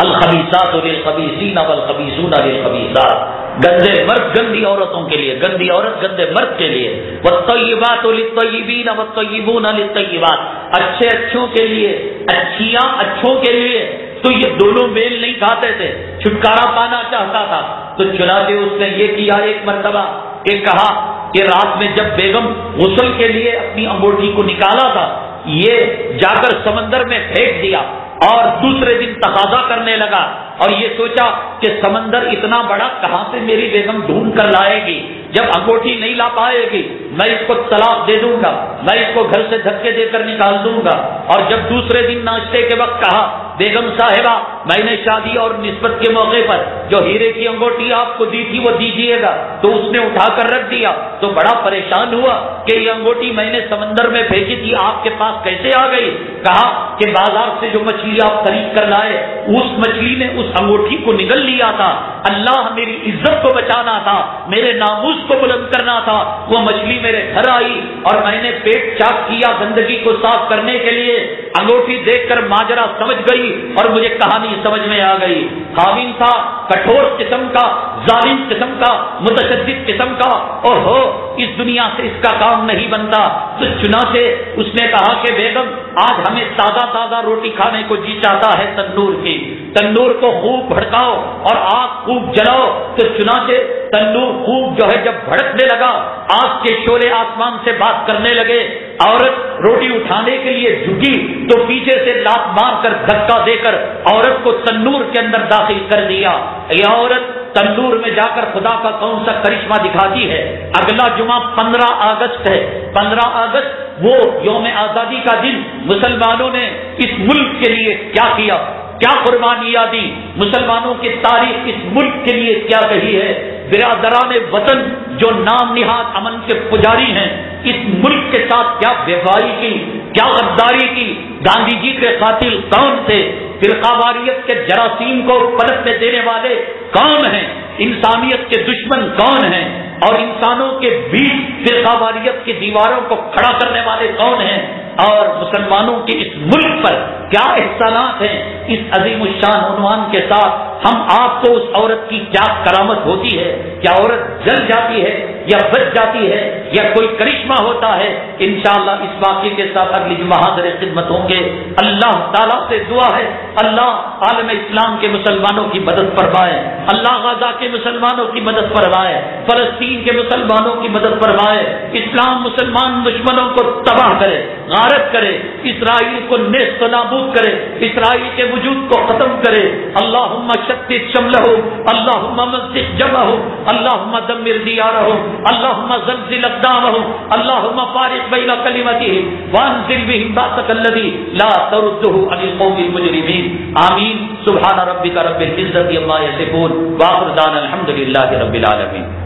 الخبیثات للخبیثین والخبیثون للخبیثات، گندے مرد گندی عورتوں کے لیے، گندی عورت گندے مرد کے لیے، والطیبات للطیبین والطیبون للطیبات، اچھے اچھوں کے لیے، اچھیاں اچھوں کے لیے۔ تو یہ دونوں میل نہیں کھاتے تھے، چھٹکارا پانا چاہتا تھا، تو چنانچہ اس نے یہ کیا ایک مرتبہ کہ کہا کہ رات میں جب بیگم غسل کے لیے اپنی انگوٹھی کو نکالا تھا، یہ جا کر سمندر میں پھینک دیا، اور دوسرے دن تقاضا کرنے لگا، اور یہ سوچا کہ سمندر اتنا بڑا کہاں سے میری بیگم ڈھونڈ کر لائے گی، جب انگوٹھی نہیں لا پائے گی میں اس کو طلاق دے دوں گا، میں اس کو گھر سے دھکے دے کر نکال دوں گا۔ اور جب دوسرے دن ناشتے کے وقت کہا بیگم صاحبہ میں نے شادی اور نسبت کے موقع پر جو ہیرے کی انگوٹھی آپ کو دی تھی وہ دیجیے گا، تو اس نے اٹھا کر رکھ دیا، تو بڑا پریشان ہوا کہ یہ انگوٹھی میں نے سمندر میں پھینکی تھی آپ کے پاس کیسے آ گئی؟ کہا کہ بازار سے جو مچھلی آپ خرید کر لائے اس مچھلی نے اس انگوٹھی کو نگل لیا تھا، اللہ میری عزت کو بچانا تھا، میرے ناموس کو بلند کرنا تھا، وہ مچھلی میرے گھر آئی اور میں نے پیٹ چاک کیا گندگی کو صاف کرنے کے لیے، انگوٹھی دیکھ کر ماجرا سمجھ گئی اور مجھے کہانی سمجھ میں آ گئی۔ خاوند تھا، کٹھور قسم کا، ظالم قسم کا، متشدد قسم کا، اور ہو اس دنیا سے اس کا کام نہیں بنتا، تو چنانچہ اس نے کہا کہ بیگم آج ہمیں تازہ تازہ روٹی کھانے کو جی چاہتا ہے تندور کی، تندور کو خوب بھڑکاؤ اور آگ خوب جلاؤ۔ تو چنانچہ تندور خوب جو ہے جب بھڑکنے لگا، آگ کے شعلے آسمان سے بات کرنے لگے، عورت روٹی اٹھانے کے لیے جھکی تو پیچھے سے لات مار کر دھکا دے کر عورت کو تندور کے اندر داخل کر دیا۔ یہ عورت تندور میں جا کر خدا کا کون سا کرشمہ دکھاتی ہے۔ اگلا جمعہ 15 اگست ہے، 15 اگست وہ یوم آزادی کا دن، مسلمانوں نے اس ملک کے لیے کیا کیا، کیا قربانیاں دی، مسلمانوں کی تاریخ اس ملک کے لیے کیا کہی ہے۔ برادران وطن جو نام نہاد امن کے پجاری ہیں، اس ملک کے ساتھ کیا بےوفائی کی، کیا غداری کی۔ گاندھی جی کے قاتل کون تھے؟ فرقہ واریت کے جراثیم کو پلٹنے دینے والے کون ہیں؟ انسانیت کے دشمن کون ہیں؟ اور انسانوں کے بیچ فرقہ واریت کی دیواروں کو کھڑا کرنے والے کون ہیں؟ اور مسلمانوں کے اس ملک پر کیا احسانات ہیں؟ اس عظیم الشان عنوان کے ساتھ ہم آپ کو اس عورت کی کیا کرامت ہوتی ہے؟ کیا عورت جل جاتی ہے یا بچ جاتی ہے یا کوئی کرشمہ ہوتا ہے؟ انشاءاللہ اس واقعے کے ساتھ اگلی جمعہ حاضر خدمت ہوں گے۔ اللہ تعالیٰ سے دعا ہے اللہ عالم اسلام کے مسلمانوں کی مدد فرمائے، اللہ غزہ کے مسلمانوں کی مدد فرمائے، فلسطین کے مسلمانوں کی مدد فرمائے، اسلام مسلمان دشمنوں کو تباہ کرے، غارت کرے، اسرائیل کو نیست و نابود کرے، اسرائیل کے وجود کو ختم کرے۔ اللہم شتت شملہم، اللہم مزق جمعہم، اللہم دمر دیارہم، اللہم زلزل اقدامہم، اللہم فارق بین کلمتہم وانزل بہم باسک الذی لا تردہ عن القوم المجرمین۔ آمین۔ سبحان ربک رب العزت عما یصفون وآخر دعوانا الحمد للہ رب العالمین۔